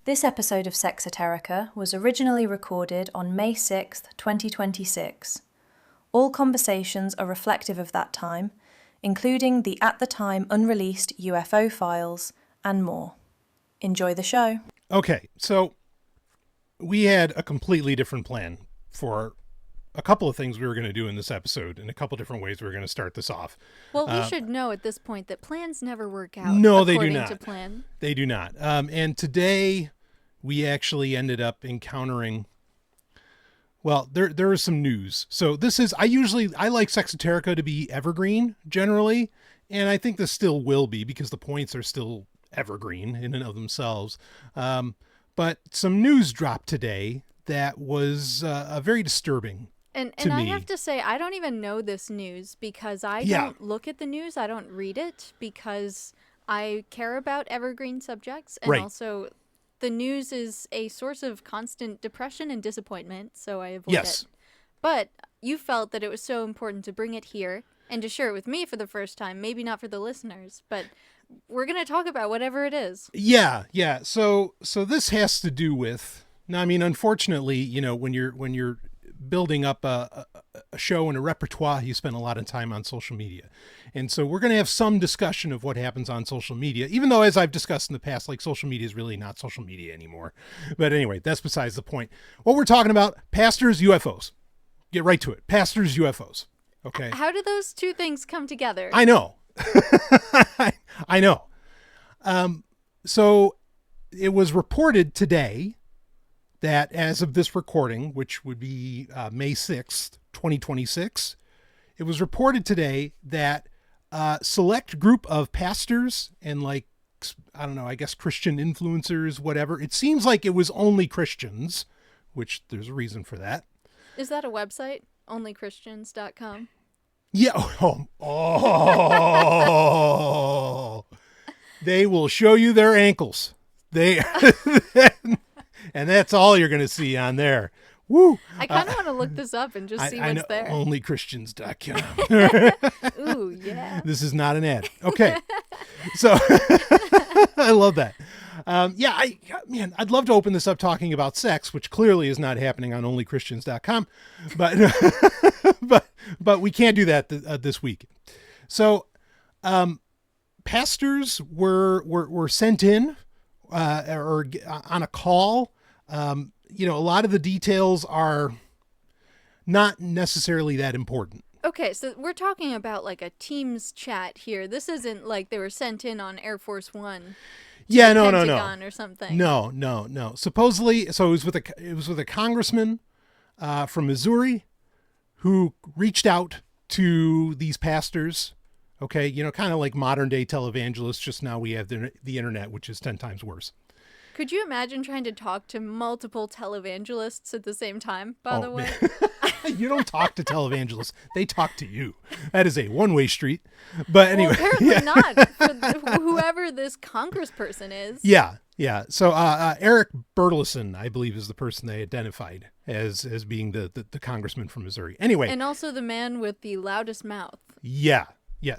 This episode of Sexoterica was originally recorded on May 6th, 2026. All conversations are reflective of that time, including the at-the-time unreleased UFO files and more. Enjoy the show. Okay, so we had a completely different plan for a couple of things we were going to do in this episode, and a couple different ways we were going to start this off. Well, we should know at this point that plans never work out. No, they do not. According to plan. They do not. And today we actually ended up encountering, well, there is some news. So this is, I like Sexoterica to be evergreen generally, and I think this still will be because the points are still evergreen in and of themselves. But some news dropped today that was very disturbing. And I have to say, I don't even know this news because I don't look at the news. I don't read it because I care about evergreen subjects. And also, the news is a source of constant depression and disappointment, so I avoid it. But you felt that it was so important to bring it here and to share it with me for the first time. Maybe not for the listeners, but we're going to talk about whatever it is. Yeah. So this has to do with, now, I mean, unfortunately, you know, when you're building up a show and a repertoire, you spend a lot of time on social media. And so we're going to have some discussion of what happens on social media, even though, as I've discussed in the past, like social media is really not social media anymore. But anyway, that's besides the point. What we're talking about, pastors, UFOs. Get right to it. Pastors, UFOs. Okay. How do those two things come together? I know. I know. So it was reported today that as of this recording, which would be May 6th, 2026, it was reported today that a select group of pastors and, like, I don't know, I guess Christian influencers, whatever. It seems like it was only Christians, which there's a reason for that. Is that a website? Onlychristians.com? Yeah. Oh. They will show you their ankles. And that's all you're going to see on there. Woo! I kind of want to look this up and just see what's there. Onlychristians.com. Ooh, yeah. This is not an ad. Okay. So I love that. I'd love to open this up talking about sex, which clearly is not happening on onlychristians.com, but we can't do that this week. So, pastors were sent in, or on a call. A lot of the details are not necessarily that important. Okay, so we're talking about like a Teams chat here. This isn't like they were sent in on Air Force One. Yeah, no. Or something. No. Supposedly, so it was with a congressman from Missouri who reached out to these pastors. Okay, kind of like modern day televangelists. Just now we have the internet, which is 10 times worse. Could you imagine trying to talk to multiple televangelists at the same time, by the way? You don't talk to televangelists. They talk to you. That is a one-way street. But anyway. Well, apparently not for whoever this congressperson is. Yeah. So Eric Burleson, I believe, is the person they identified as being the congressman from Missouri. Anyway. And also the man with the loudest mouth. Yeah.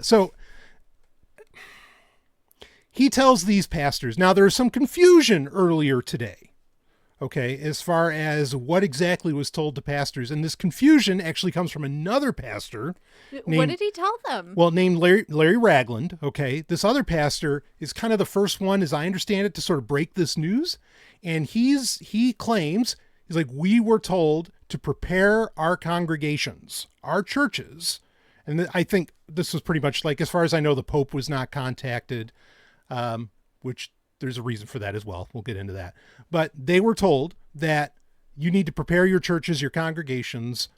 So he tells these pastors, now there's some confusion earlier today, okay, as far as what exactly was told to pastors. And this confusion actually comes from another pastor. What did he tell them? Well, named Larry Ragland, okay. This other pastor is kind of the first one, as I understand it, to sort of break this news. And he claims, he's like, we were told to prepare our congregations, our churches. And I think this was pretty much like, as far as I know, the Pope was not contacted, which there's a reason for that as well. We'll get into that. But they were told that you need to prepare your churches, your congregations,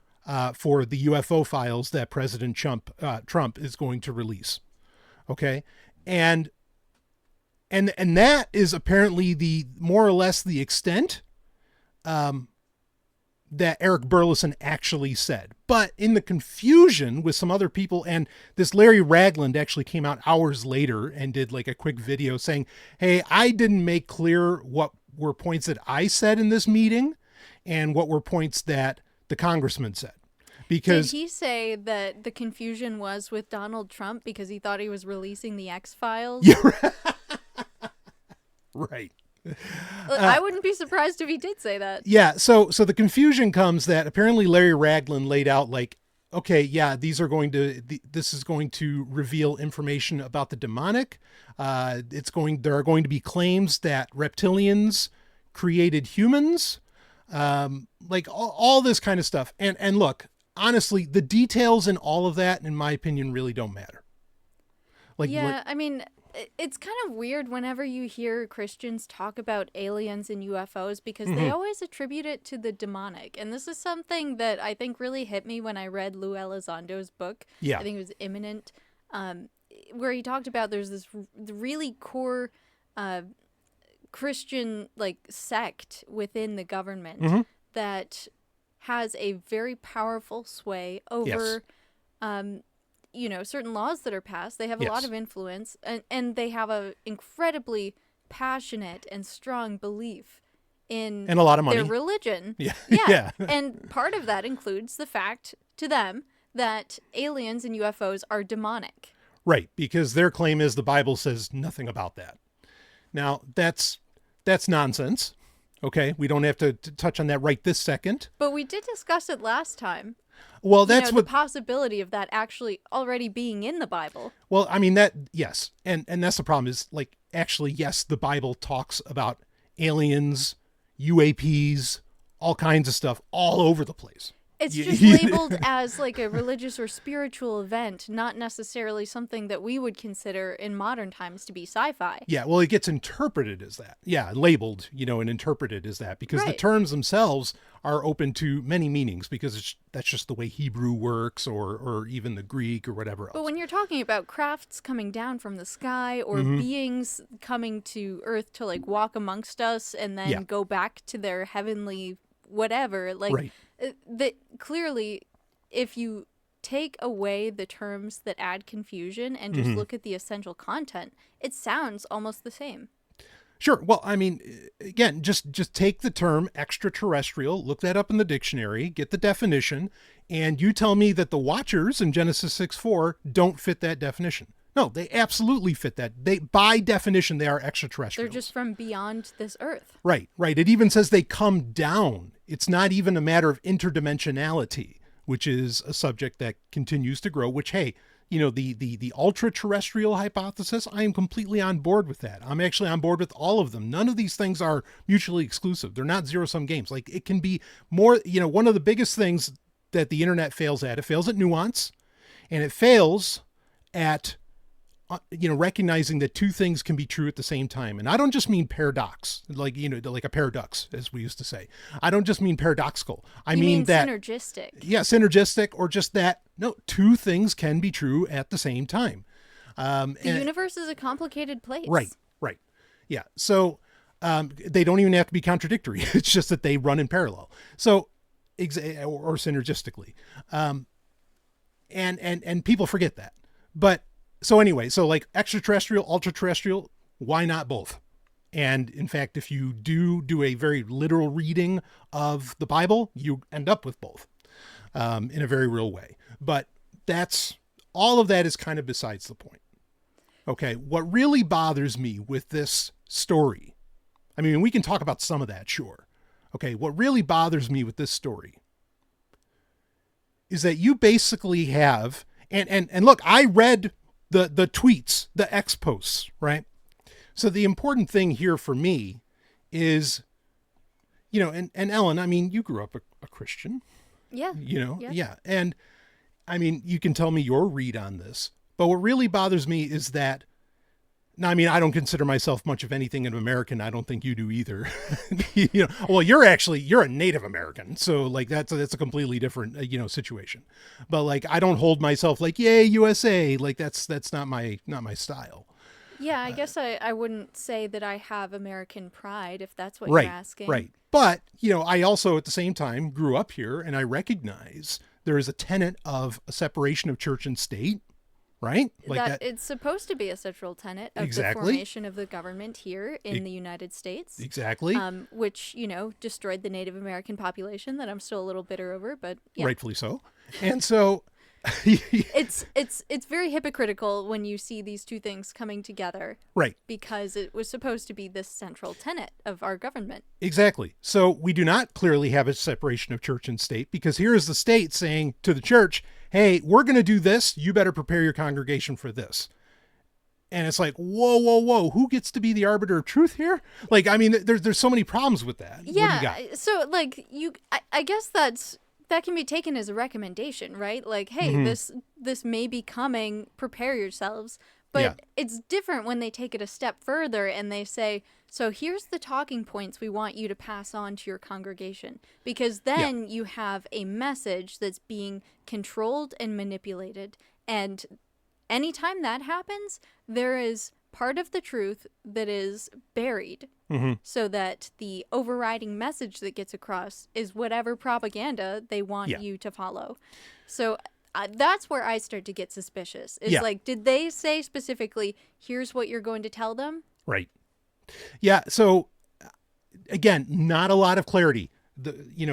for the UFO files that President Trump is going to release. Okay. And that is apparently the more or less the extent, that Eric Burleson actually said. But in the confusion with some other people, and this Larry Ragland actually came out hours later and did like a quick video saying, hey, I didn't make clear what were points that I said in this meeting and what were points that the congressman said. Because did he say that the confusion was with Donald Trump because he thought he was releasing the X-Files? Yeah, right. I wouldn't be surprised if he did say that. Yeah. So the confusion comes that apparently Larry Ragland laid out like, okay, yeah, this is going to reveal information about the demonic. There are going to be claims that reptilians created humans, like all this kind of stuff. And look, honestly, the details in all of that, in my opinion, really don't matter. I mean, it's kind of weird whenever you hear Christians talk about aliens and UFOs because they always attribute it to the demonic. And this is something that I think really hit me when I read Lou Elizondo's book. Yeah. I think it was Imminent, where he talked about there's this really core Christian like sect within the government that has a very powerful sway over certain laws that are passed. They have a lot of influence, and they have a incredibly passionate and strong belief in and a lot of money. Their religion. Yeah. And part of that includes the fact to them that aliens and UFOs are demonic. Right, because their claim is the Bible says nothing about that. Now, that's nonsense. Okay, we don't have to touch on that right this second. But we did discuss it last time. Well, that's the possibility of that actually already being in the Bible. Well, I mean, yes. And that's the problem is like, actually, yes, the Bible talks about aliens, UAPs, all kinds of stuff all over the place. It's just labeled as like a religious or spiritual event, not necessarily something that we would consider in modern times to be sci-fi. Yeah, well, it gets interpreted as that. Yeah, labeled, and interpreted as that because the terms themselves are open to many meanings because that's just the way Hebrew works or even the Greek or whatever else. But when you're talking about crafts coming down from the sky or beings coming to Earth to like walk amongst us and then go back to their heavenly whatever, like that clearly if you take away the terms that add confusion and just look at the essential content, it sounds almost the same. Sure. Well, I mean, again, just take the term extraterrestrial, look that up in the dictionary, get the definition, and you tell me that the Watchers in Genesis 6:4 don't fit that definition. No, they absolutely fit that. By definition, they are extraterrestrials. They're just from beyond this earth. Right. It even says they come down. It's not even a matter of interdimensionality, which is a subject that continues to grow, which, hey, the ultra-terrestrial hypothesis, I am completely on board with that. I'm actually on board with all of them. None of these things are mutually exclusive. They're not zero-sum games. Like, it can be more, one of the biggest things that the internet fails at, it fails at nuance, and it fails at recognizing that two things can be true at the same time. And I don't just mean paradox, like a paradox, as we used to say. I don't just mean paradoxical. I mean that synergistic. Yeah, synergistic, or just that, no, two things can be true at the same time. The universe is a complicated place. Right. Yeah. So they don't even have to be contradictory. It's just that they run in parallel. So, or synergistically. And people forget that. But so anyway, so like extraterrestrial, ultra-terrestrial, why not both? And in fact, if you do a very literal reading of the Bible, you end up with both in a very real way. But all of that is kind of besides the point. Okay, what really bothers me with this story, I mean, we can talk about some of that, sure. Okay, what really bothers me with this story is that you basically have, and look, I read the tweets, the X posts, right? So the important thing here for me is, and Ellen, I mean, you grew up a Christian. Yeah. Yeah. And I mean, you can tell me your read on this, but what really bothers me is that, now, I mean, I don't consider myself much of anything an American. I don't think you do either. Well, you're a Native American. So like, that's a completely different, situation, but like, I don't hold myself like, yay, USA. Like that's not my style. Yeah. I guess I wouldn't say that I have American pride if that's what you're asking. Right. But, I also at the same time grew up here and I recognize there is a tenet of a separation of church and state. Right? Like that it's supposed to be a central tenet of the formation of the government here in the United States. Exactly. Which, destroyed the Native American population that I'm still a little bitter over, but yeah. Rightfully so. And so, It's very hypocritical when you see these two things coming together. Right. Because it was supposed to be this central tenet of our government. Exactly. So we do not clearly have a separation of church and state, because here is the state saying to the church, hey, we're going to do this. You better prepare your congregation for this. And it's like, whoa. Who gets to be the arbiter of truth here? Like, I mean, there's so many problems with that. Yeah. What do you got? So like I guess that can be taken as a recommendation, right? Like, hey, this may be coming, prepare yourselves. But it's different when they take it a step further and they say, so here's the talking points we want you to pass on to your congregation. Because then you have a message that's being controlled and manipulated. And anytime that happens, there is part of the truth that is buried. So that the overriding message that gets across is whatever propaganda they want you to follow. So that's where I start to get suspicious. Is like, did they say specifically, here's what you're going to tell them? Right. Yeah. So again, not a lot of clarity.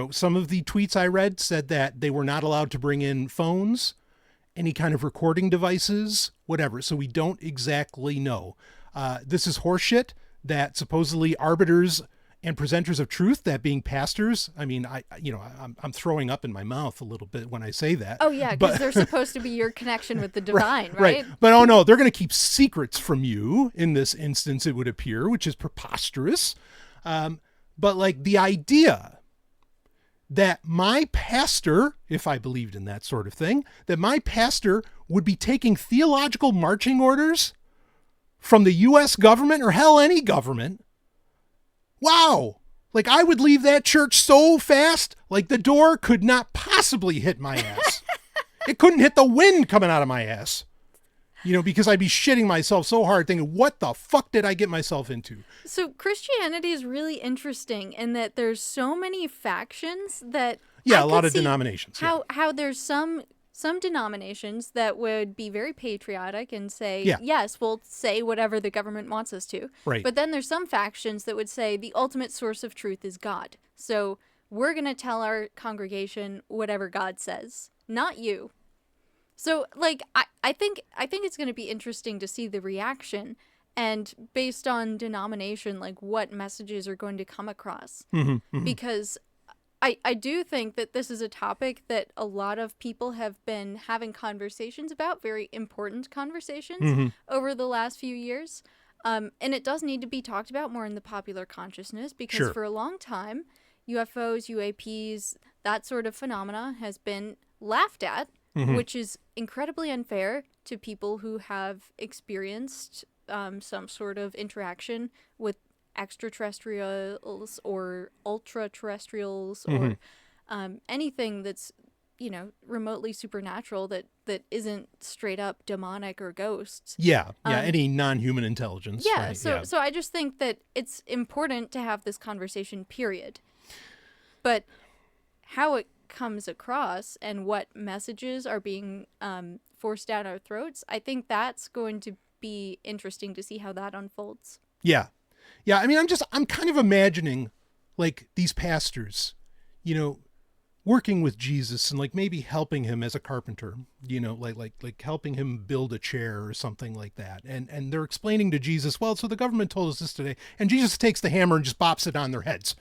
Some of the tweets I read said that they were not allowed to bring in phones, any kind of recording devices, whatever. So we don't exactly know. This is horseshit that supposedly arbiters and presenters of truth, that being pastors. I mean, I'm throwing up in my mouth a little bit when I say that. Oh yeah, because they're supposed to be your connection with the divine, right? But oh no, they're going to keep secrets from you in this instance, it would appear, which is preposterous. But like the idea that my pastor, if I believed in that sort of thing, that my pastor would be taking theological marching orders from the U.S. government, or hell, any government. Wow. Like, I would leave that church so fast, like the door could not possibly hit my ass. It couldn't hit the wind coming out of my ass. Because I'd be shitting myself so hard thinking, what the fuck did I get myself into? So Christianity is really interesting in that there's so many factions that... Yeah, a lot of denominations. How there's some denominations that would be very patriotic and say, yes, we'll say whatever the government wants us to. Right. But then there's some factions that would say the ultimate source of truth is God. So we're going to tell our congregation whatever God says, not you. So, like, I think it's going to be interesting to see the reaction, and based on denomination, like, what messages are going to come across. Because I do think that this is a topic that a lot of people have been having conversations about, very important conversations over the last few years. And it does need to be talked about more in the popular consciousness, because for a long time, UFOs, UAPs, that sort of phenomena has been laughed at, which is incredibly unfair to people who have experienced some sort of interaction with extraterrestrials or ultra-terrestrials or anything that's, remotely supernatural that isn't straight up demonic or ghosts. Yeah, any non-human intelligence. Yeah, right? So I just think that it's important to have this conversation, period. But how it comes across and what messages are being forced down our throats, I think that's going to be interesting to see how that unfolds. Yeah. I mean, I'm kind of imagining like these pastors, working with Jesus and like maybe helping him as a carpenter, like helping him build a chair or something like that. And they're explaining to Jesus, well, so the government told us this today. And Jesus takes the hammer and just bops it on their heads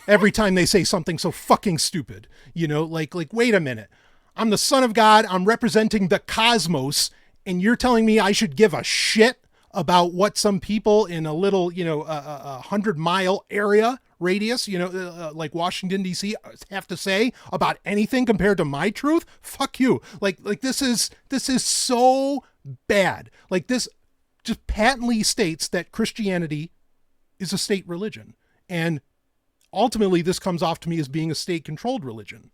every time they say something so fucking stupid, like, wait a minute. I'm the Son of God. I'm representing the cosmos. And you're telling me I should give a shit about what some people in a little, 100-mile area radius, like Washington, D.C. have to say about anything compared to my truth? Fuck you. Like this is so bad. Like, this just patently states that Christianity is a state religion. And ultimately, this comes off to me as being a state-controlled religion.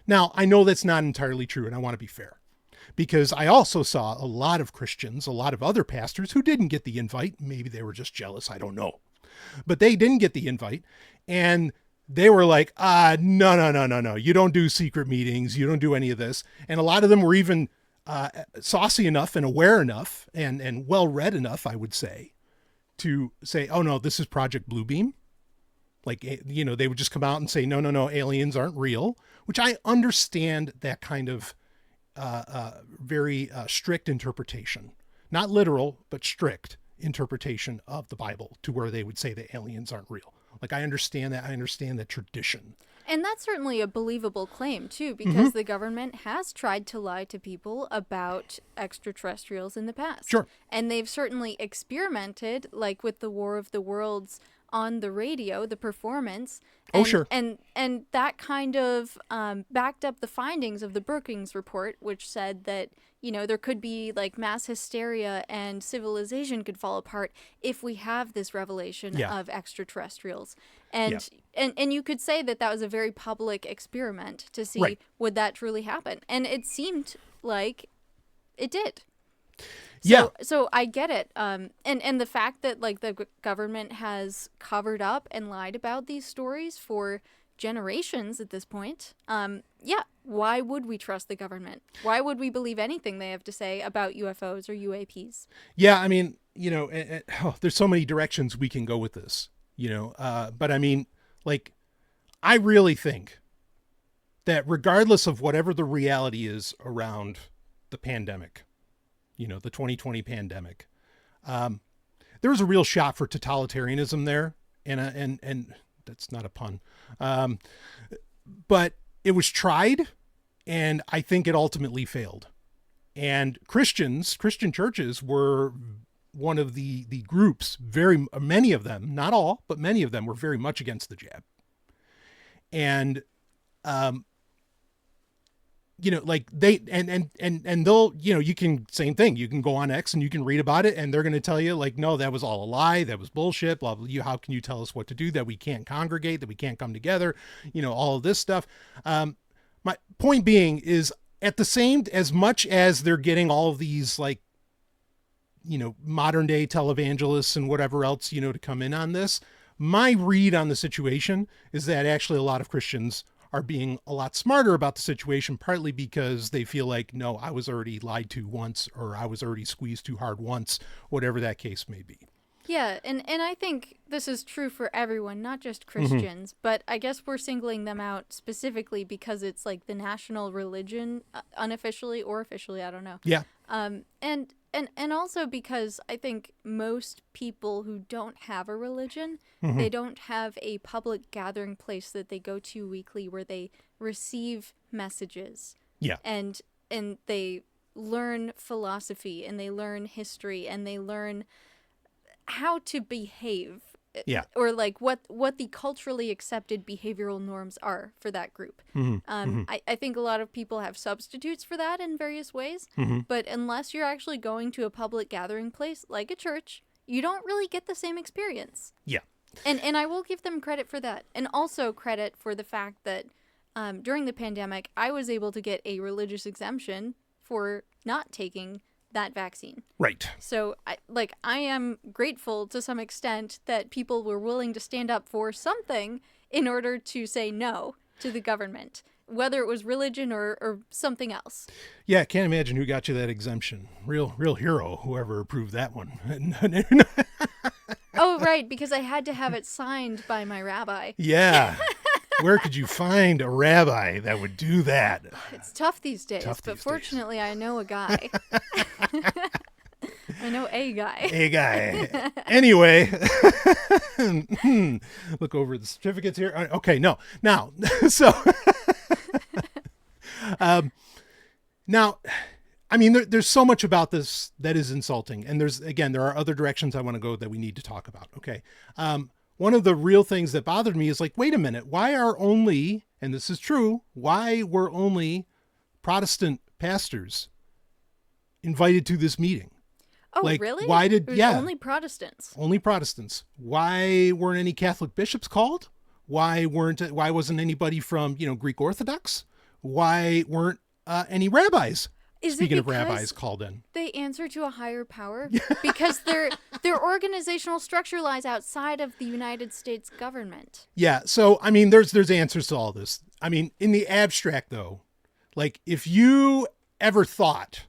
Now, I know that's not entirely true, and I want to be fair, because I also saw a lot of Christians, a lot of other pastors who didn't get the invite. Maybe they were just jealous. I don't know. But they didn't get the invite. And they were like, no. You don't do secret meetings. You don't do any of this. And a lot of them were even saucy enough and aware enough and well-read enough, I would say, to say, oh, no, this is Project Bluebeam. Like, they would just come out and say, no, aliens aren't real, which I understand that kind of very strict interpretation, not literal, but strict interpretation of the Bible, to where they would say that aliens aren't real. Like, I understand that. I understand that tradition. And that's certainly a believable claim, too, because the government has tried to lie to people about extraterrestrials in the past. Sure. And they've certainly experimented, like with the War of the Worlds on the radio, the performance. And, sure. And that kind of backed up the findings of the Brookings report, which said that, there could be like mass hysteria and civilization could fall apart if we have this revelation of extraterrestrials. And you could say that was a very public experiment to see would that truly happen. And it seemed like it did. So I get it. And the fact that like the government has covered up and lied about these stories for generations at this point. Why would we trust the government? Why would we believe anything they have to say about UFOs or UAPs? Yeah, I mean, there's so many directions we can go with this, but I mean, like, I really think that regardless of whatever the reality is around the pandemic, the 2020 pandemic, there was a real shot for totalitarianism there. And that's not a pun. But it was tried, and I think it ultimately failed. And Christian churches were one of the groups, many of them, not all, but many of them were very much against the jab. And, like they, and they'll, you can, same thing. You can go on X and you can read about it, and they're going to tell you like, no, that was all a lie. That was bullshit. Blah, blah, blah. How can you tell us what to do, that we can't congregate, that we can't come together, all of this stuff. My point being is, at the same, as much as they're getting all of these, like, modern day televangelists and whatever else, to come in on this, my read on the situation is that actually a lot of Christians are being a lot smarter about the situation, partly because they feel like, no, I was already lied to once, or I was already squeezed too hard once, whatever that case may be. Yeah, and I think this is true for everyone, not just Christians, but I guess we're singling them out specifically because it's like the national religion, unofficially or officially, I don't know. Yeah. And also because I think most people who don't have a religion, they don't have a public gathering place that they go to weekly where they receive messages. Yeah. And they learn philosophy, and they learn history, and they learn how to behave. Yeah. Or like what the culturally accepted behavioral norms are for that group. I think a lot of people have substitutes for that in various ways, but unless you're actually going to a public gathering place like a church, you don't really get the same experience. Yeah. And I will give them credit for that. And also credit for the fact that during the pandemic, I was able to get a religious exemption for not taking that vaccine. Right. So I am grateful to some extent that people were willing to stand up for something in order to say no to the government, whether it was religion or something else. Yeah, I can't imagine who got you that exemption. Real hero, whoever approved that one. Oh, right, because I had to have it signed by my rabbi. Yeah. Where could you find a rabbi that would do that? It's tough these days, but fortunately I know a guy. I know a guy. A guy. Anyway, look over the certificates here. Okay, no. Now, so, now, I mean, there's so much about this that is insulting. And there are other directions I want to go that we need to talk about. Okay. One of the real things that bothered me is like, wait a minute, why are only, and this is true, why were only Protestant pastors invited to this meeting? Oh, like, really? Why did, only Protestants. Only Protestants. Why weren't any Catholic bishops called? Why wasn't anybody from, Greek Orthodox? Why weren't any rabbis? Speaking of rabbis, called in. They answer to a higher power because their organizational structure lies outside of the United States government. Yeah, so I mean, there's answers to all this. I mean, in the abstract, though, like if you ever thought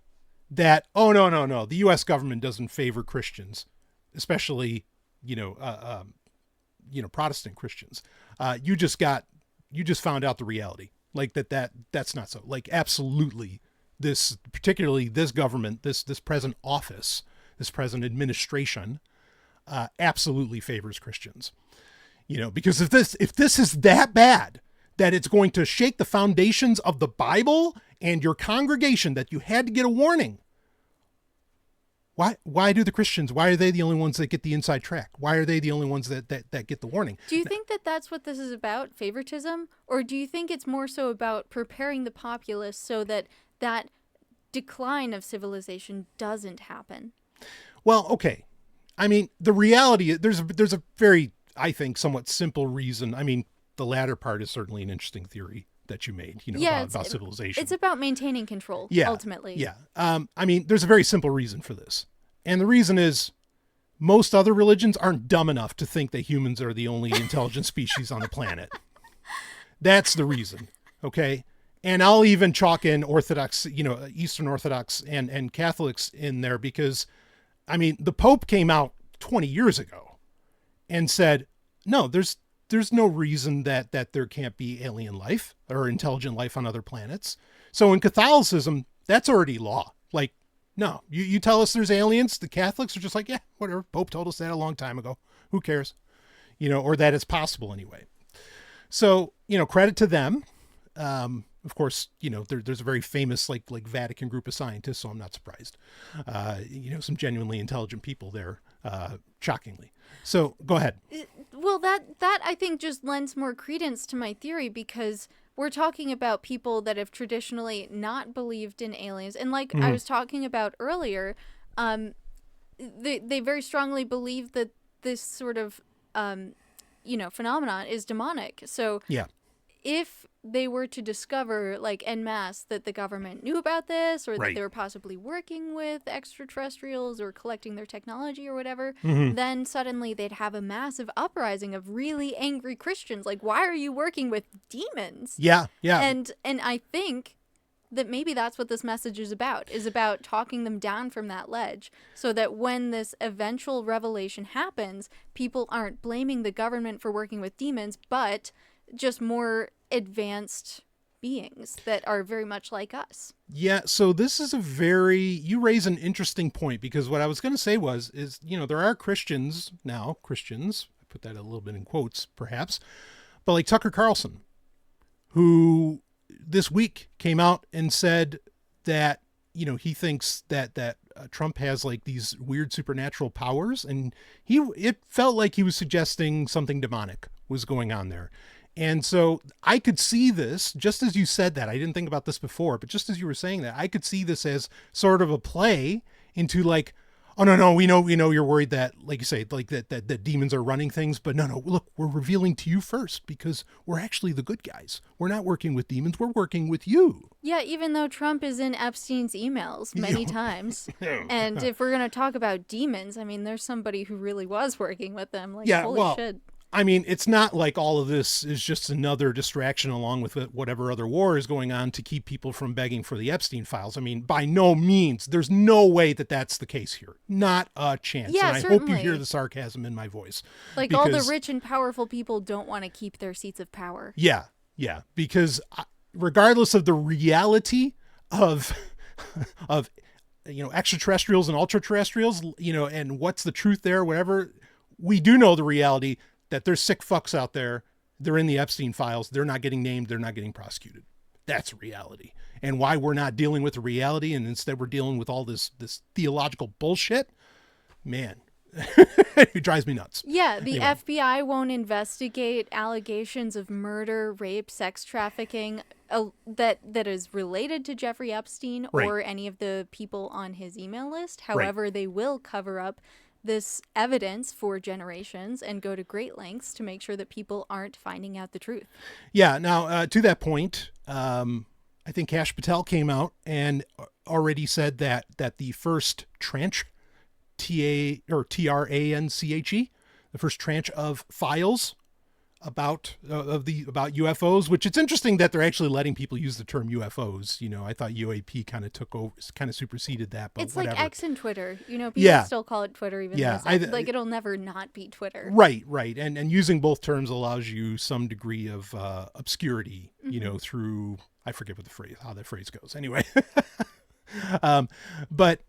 that, oh no, the U.S. government doesn't favor Christians, especially Protestant Christians, you just found out the reality. Like that's not so. Like absolutely. particularly this government, this present office, this present administration, absolutely favors Christians. Because if this is that bad that it's going to shake the foundations of the Bible and your congregation, that you had to get a warning, why do the Christians, why are they the only ones that get the inside track? Why are they the only ones that get the warning? Do you think that that's what this is about, favoritism? Or do you think it's more so about preparing the populace so that that decline of civilization doesn't happen? Well, okay. I mean, the reality, there's a very, I think, somewhat simple reason. I mean, the latter part is certainly an interesting theory that you made, about civilization. It's about maintaining control, ultimately. Yeah. I mean, there's a very simple reason for this. And the reason is most other religions aren't dumb enough to think that humans are the only intelligent species on the planet. That's the reason. Okay. And I'll even chalk in Orthodox, Eastern Orthodox and Catholics in there, because, I mean, the Pope came out 20 years ago and said, no, there's no reason that there can't be alien life or intelligent life on other planets. So in Catholicism, that's already law. Like, no, you tell us there's aliens. The Catholics are just like, yeah, whatever. Pope told us that a long time ago. Who cares? Or that it's possible anyway. So, credit to them. Of course, there's a very famous like Vatican group of scientists, so I'm not surprised. Some genuinely intelligent people there, shockingly. So go ahead. Well, that I think just lends more credence to my theory, because we're talking about people that have traditionally not believed in aliens. And like I was talking about earlier, they very strongly believe that this sort of, phenomenon is demonic. So yeah. If they were to discover, like, en masse, that the government knew about this, or that they were possibly working with extraterrestrials or collecting their technology or whatever, then suddenly they'd have a massive uprising of really angry Christians. Like, why are you working with demons? Yeah, yeah. And I think that maybe that's what this message is about talking them down from that ledge, so that when this eventual revelation happens, people aren't blaming the government for working with demons, but just more advanced beings that are very much like us. Yeah, so this is you raise an interesting point, because what I was going to say is, there are Christians, I put that a little bit in quotes perhaps, but like Tucker Carlson, who this week came out and said that, he thinks that Trump has like these weird supernatural powers, and it felt like he was suggesting something demonic was going on there. And so I could see this, just as you said that, I didn't think about this before, but just as you were saying that, I could see this as sort of a play into like, oh, no, we know you're worried that, like you say, like that demons are running things, but no, look, we're revealing to you first, because we're actually the good guys. We're not working with demons. We're working with you. Yeah, even though Trump is in Epstein's emails many times. And if we're going to talk about demons, I mean, there's somebody who really was working with them. Like, holy shit. I mean, it's not like all of this is just another distraction along with whatever other war is going on to keep people from begging for the Epstein files. I mean, by no means, there's no way that that's the case here. Not a chance. Yeah, and I hope you hear the sarcasm in my voice. Like, all the rich and powerful people don't want to keep their seats of power. Yeah, because regardless of the reality of extraterrestrials and ultra-terrestrials, and what's the truth there, whatever, we do know the reality that there's sick fucks out there. They're in the Epstein files. They're not getting named. They're not getting prosecuted. That's reality. And why we're not dealing with the reality, and instead we're dealing with all this theological bullshit, man, it drives me nuts. Yeah, the FBI won't investigate allegations of murder, rape, sex trafficking that is related to Jeffrey Epstein or any of the people on his email list. However, they will cover up this evidence for generations and go to great lengths to make sure that people aren't finding out the truth. Yeah. Now, to that point, I think Kash Patel came out and already said that the first tranche, TRANCHE, the first tranche of files about UFOs, which it's interesting that they're actually letting people use the term UFOs. I thought UAP kind of took over, kind of superseded that, but it's whatever. Like X and Twitter, people still call it Twitter, even though like it'll never not be Twitter. Right. And using both terms allows you some degree of obscurity, through I forget how that phrase goes. Anyway, but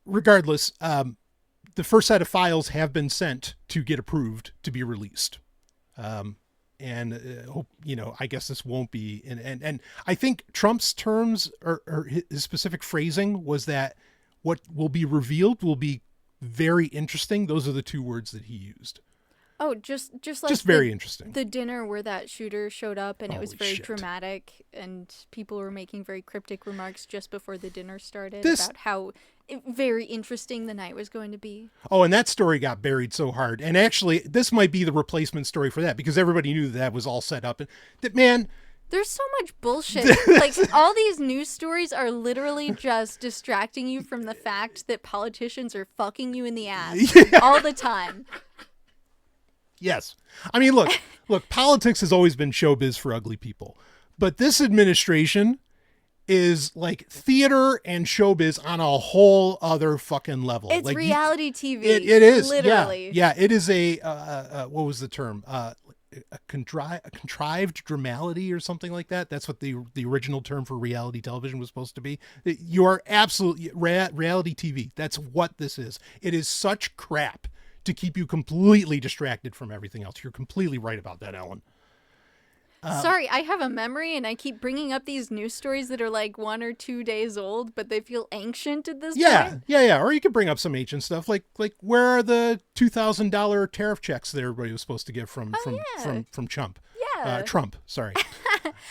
regardless, the first set of files have been sent to get approved to be released. Hope, I guess this won't be, and I think Trump's terms or his specific phrasing was that what will be revealed will be very interesting. Those are the two words that he used. Oh, just like very interesting. The dinner where that shooter showed up and it was very dramatic and people were making very cryptic remarks just before the dinner started about how very interesting the night was going to be. Oh, and that story got buried so hard. And actually, this might be the replacement story for that because everybody knew that was all set up. And that, man... There's so much bullshit. Like, all these news stories are literally just distracting you from the fact that politicians are fucking you in the ass all the time. Yes. I mean, look, politics has always been showbiz for ugly people. But this administration is like theater and showbiz on a whole other fucking level. It's like reality TV. It is. Literally. Yeah. It is what was the term? A contrived dramality or something like that. That's what the original term for reality television was supposed to be. You are absolutely reality TV. That's what this is. It is such crap to keep you completely distracted from everything else. You're completely right about that, Ellen. Sorry, I have a memory and I keep bringing up these news stories that are like 1 or 2 days old, but they feel ancient at this point. Yeah. Or you could bring up some ancient stuff like where are the $2,000 tariff checks that everybody was supposed to get from Trump? Yeah. Trump, sorry.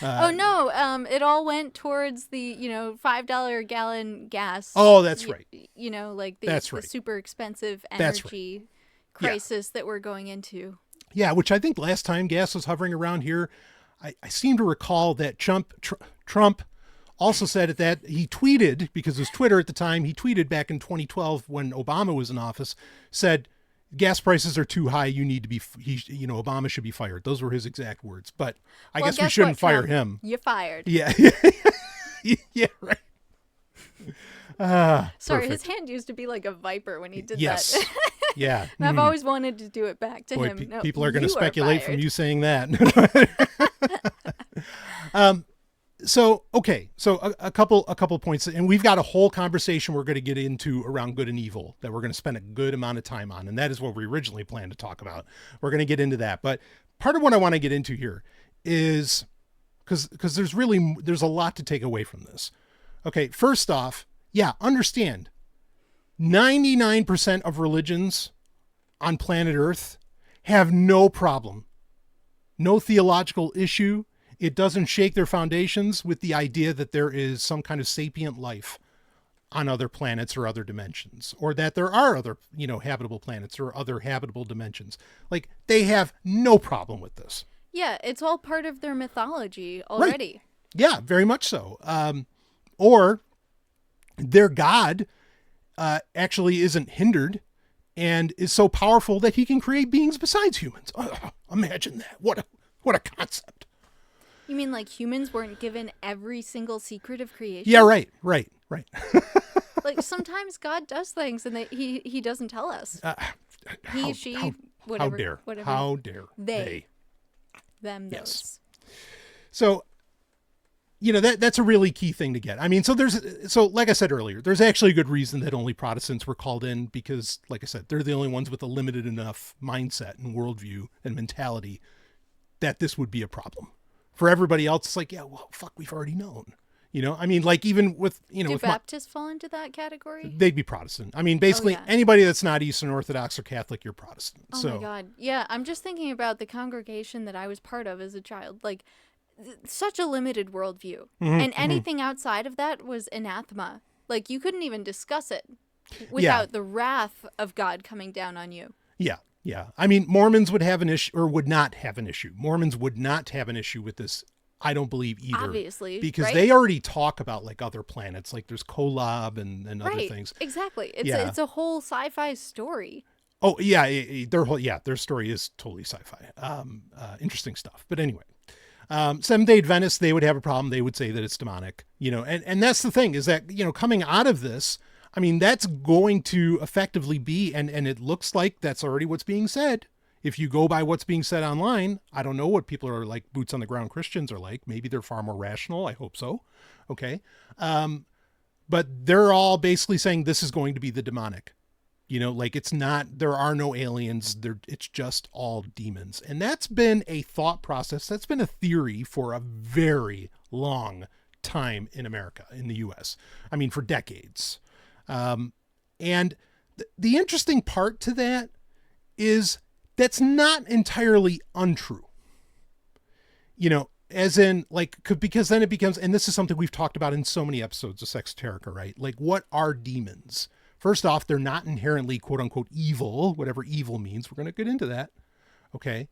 Oh no, it all went towards the, $5 a gallon gas. Oh, that's right. Like the super expensive energy crisis that we're going into. Yeah, which I think last time gas was hovering around here, I seem to recall that Trump also said that he tweeted, because it was Twitter at the time, he tweeted back in 2012 when Obama was in office, said, gas prices are too high. You need to be, Obama should be fired. Those were his exact words. But I guess we shouldn't fire him. You're fired. Yeah. Yeah, right. Sorry, perfect. His hand used to be like a viper when he did that. Yeah. And I've always wanted to do it back to him. No, people are going to speculate from you saying that. So a couple points, and we've got a whole conversation we're going to get into around good and evil that we're going to spend a good amount of time on, and that is what we originally planned to talk about. We're going to get into that, but part of what I want to get into here is because there's a lot to take away from this. Okay, first off, understand 99% of religions on planet Earth have no problem, no theological issue. It doesn't shake their foundations with the idea that there is some kind of sapient life on other planets or other dimensions, or that there are other, habitable planets or other habitable dimensions. Like, they have no problem with this. Yeah, it's all part of their mythology already. Right. Yeah, very much so. Or their God actually isn't hindered and is so powerful that he can create beings besides humans. Imagine that. What a concept. You mean like humans weren't given every single secret of creation? Yeah, right. Like sometimes God does things and he doesn't tell us. Whatever. How dare they? Them, those. Yes. So, that's a really key thing to get. I mean, so like I said earlier, there's actually a good reason that only Protestants were called in because, like I said, they're the only ones with a limited enough mindset and worldview and mentality that this would be a problem. For everybody else, it's like, yeah, well, fuck, we've already known. I mean, like even with, Do Baptists fall into that category? They'd be Protestant. I mean, basically anybody that's not Eastern Orthodox or Catholic, you're Protestant. Oh my God. Yeah, I'm just thinking about the congregation that I was part of as a child. Like, such a limited worldview. And anything outside of that was anathema. Like, you couldn't even discuss it without the wrath of God coming down on you. Yeah. I mean, Mormons would have an issue or would not have an issue. Mormons would not have an issue with this, I don't believe, either. Obviously. Because they already talk about, like, other planets. Like, there's Kolob and other things. Exactly. It's a whole sci-fi story. Oh, yeah. Their story is totally sci-fi. Interesting stuff. But anyway. Seventh-day Adventists, they would have a problem. They would say that it's demonic, and that's the thing is that, coming out of this, I mean, that's going to effectively be, and it looks like that's already what's being said, if you go by what's being said online, I don't know what people are like, boots on the ground Christians are like. Maybe they're far more rational. I hope so. Okay. But they're all basically saying this is going to be the demonic. Like it's not, there are no aliens. It's just all demons. And that's been a thought process. That's been a theory for a very long time in America, in the US. I mean, for decades. And the interesting part to that is that's not entirely untrue. As in like, because then it becomes, and this is something we've talked about in so many episodes of Sexoterica, right? Like, what are demons? First off, they're not inherently quote unquote evil, whatever evil means. We're going to get into that. Okay.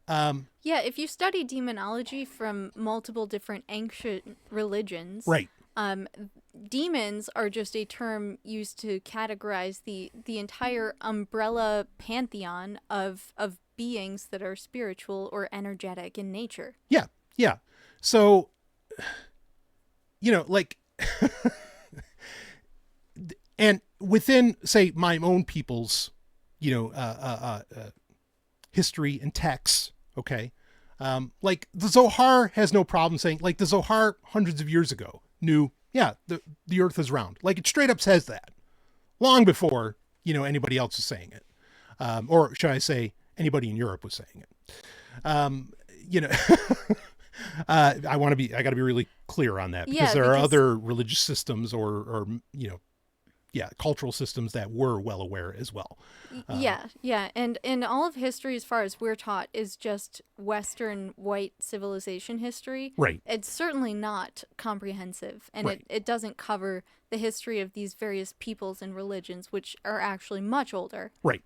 Yeah. If you study demonology from multiple different ancient religions, right. Demons are just a term used to categorize the entire umbrella pantheon of beings that are spiritual or energetic in nature. Yeah. Yeah. So, like, and within, say, my own people's, history and texts, okay, like the Zohar has no problem saying, like the Zohar hundreds of years ago knew, yeah, the earth is round. Like it straight up says that long before, anybody else is saying it. Or should I say anybody in Europe was saying it. I got to be really clear on that because there are other religious systems or cultural systems that were well aware as well. Yeah. And all of history, as far as we're taught, is just Western white civilization history. Right. It's certainly not comprehensive, and right. it doesn't cover the history of these various peoples and religions, which are actually much older. Right.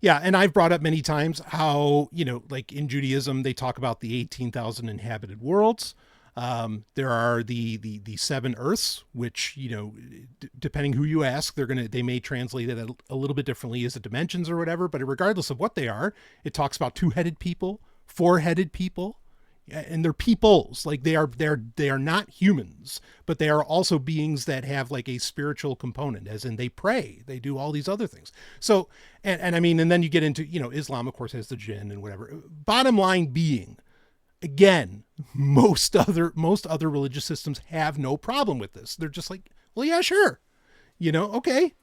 Yeah, and I've brought up many times how, like in Judaism, they talk about the 18,000 inhabited worlds. There are the 7 earths, which, depending who you ask, they may translate it a little bit differently as the dimensions or whatever, but regardless of what they are, it talks about 2-headed people, 4-headed people, and they're peoples. Like they are not humans, but they are also beings that have like a spiritual component, as in they pray, they do all these other things. So, and I mean, and then you get into, Islam, of course, has the jinn and whatever. Bottom line being, again, most other religious systems have no problem with this. They're just like, well, yeah, sure. Okay.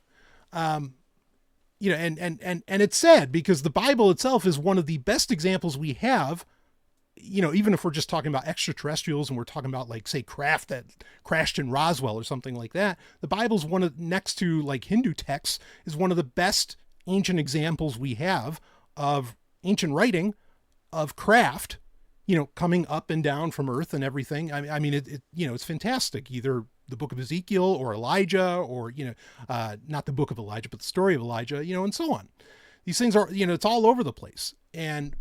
And it's sad because the Bible itself is one of the best examples we have, even if we're just talking about extraterrestrials and we're talking about like, say, craft that crashed in Roswell or something like that. The Bible's next to like Hindu texts, is one of the best ancient examples we have of ancient writing of craft, coming up and down from earth and everything. I mean, it's fantastic. Either the book of Ezekiel or Elijah or, not the book of Elijah, but the story of Elijah, and so on. These things are, it's all over the place. And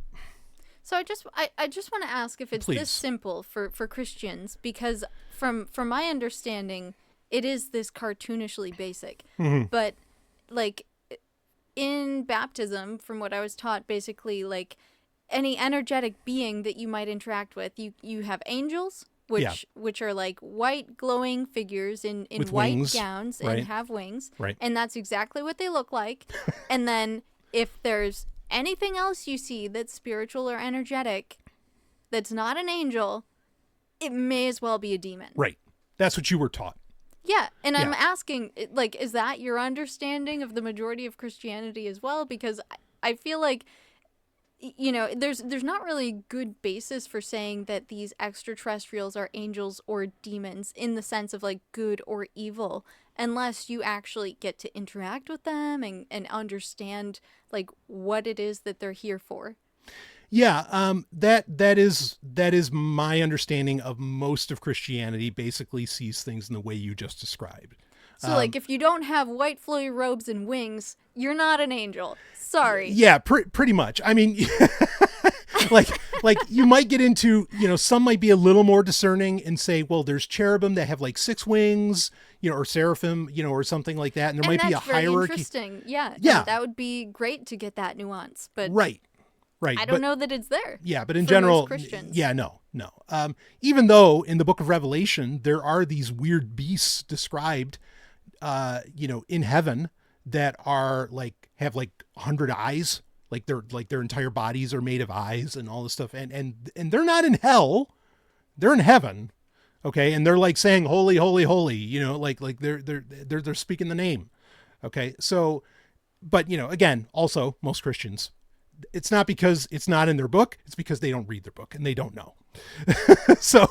so I just want to ask if it's this simple for Christians, because from my understanding, it is this cartoonishly basic. Mm-hmm. But like in baptism, from what I was taught, basically like any energetic being that you might interact with, you have angels, which are like white glowing figures in white wings, gowns and right. have wings. Right. And that's exactly what they look like. And then if there's anything else you see that's spiritual or energetic that's not an angel, it may as well be a demon. Right. That's what you were taught. Yeah. And I'm asking, like, is that your understanding of the majority of Christianity as well? Because I feel like, there's not really good basis for saying that these extraterrestrials are angels or demons in the sense of like good or evil, unless you actually get to interact with them and understand like what it is that they're here for. Yeah, that is my understanding of most of Christianity. Basically sees things in the way you just described. So like if you don't have white flowy robes and wings, you're not an angel. Sorry. Yeah, pretty much. I mean, like you might get into, some might be a little more discerning and say, well, there's cherubim that have like 6 wings, or seraphim, or something like that. And there might be a hierarchy. Very interesting. Yeah. Yeah. That would be great to get that nuance, but right. I don't know that it's there. Yeah, but in general, Christians. Yeah, no. Even though in the book of Revelation, there are these weird beasts described, in heaven that are like, have like 100 eyes, like their entire bodies are made of eyes and all this stuff. And they're not in hell. They're in heaven. Okay. And they're like saying, holy, holy, holy, you know, like they're speaking the name. Okay. So, but you know, again, also most Christians, it's not because it's not in their book. It's because they don't read their book and they don't know. So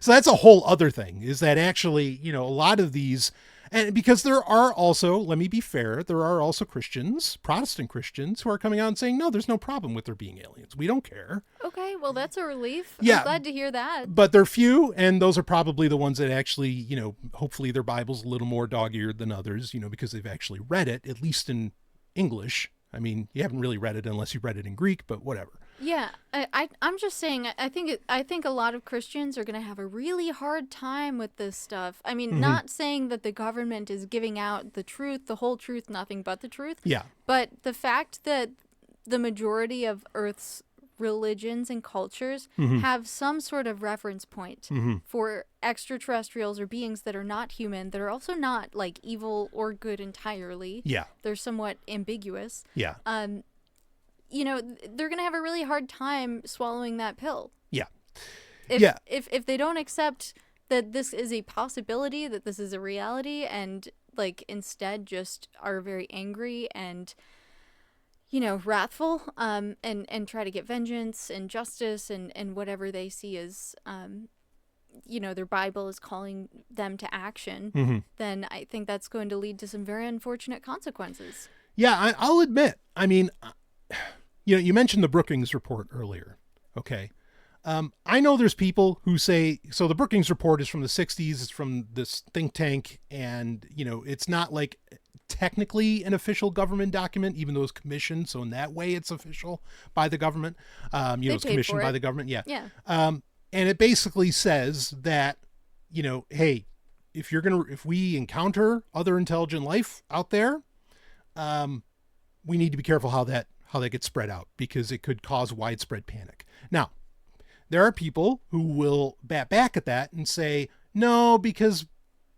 that's a whole other thing, is that actually, you know, a lot of these, and because there are also, let me be fair, there are also Christians, Protestant Christians, who are coming out and saying, no, there's no problem with there being aliens. We don't care. Okay, well, that's a relief. Yeah, I'm glad to hear that. But they're few, and those are probably the ones that actually, you know, hopefully their Bible's a little more dog-eared than others, you know, because they've actually read it, at least in English. I mean, you haven't really read it unless you read it in Greek, but whatever. Yeah, I'm just saying, I think a lot of Christians are going to have a really hard time with this stuff. I mean, not saying that the government is giving out the truth, the whole truth, nothing but the truth. Yeah. But the fact that the majority of Earth's religions and cultures have some sort of reference point for extraterrestrials or beings that are not human, that are also not like evil or good entirely. Yeah. They're somewhat ambiguous. Yeah. You know, they're going to have a really hard time swallowing that pill. Yeah. If they don't accept that this is a possibility, that this is a reality, and like instead just are very angry and, you know, wrathful, and try to get vengeance and justice and whatever they see as, you know, their Bible is calling them to action, then I think that's going to lead to some very unfortunate consequences. Yeah, I'll admit. I mean, you know, you mentioned the Brookings report earlier. Okay. I know there's people who say, so the Brookings report is from the 60s. It's from this think tank. And, you know, it's not like technically an official government document, even though it's commissioned. So in that way, it's official by the government. You know, it's commissioned by the government. Yeah. Yeah. And it basically says that, you know, hey, if we encounter other intelligent life out there, we need to be careful how that gets spread out, because it could cause widespread panic. Now, there are people who will bat back at that and say, no, because,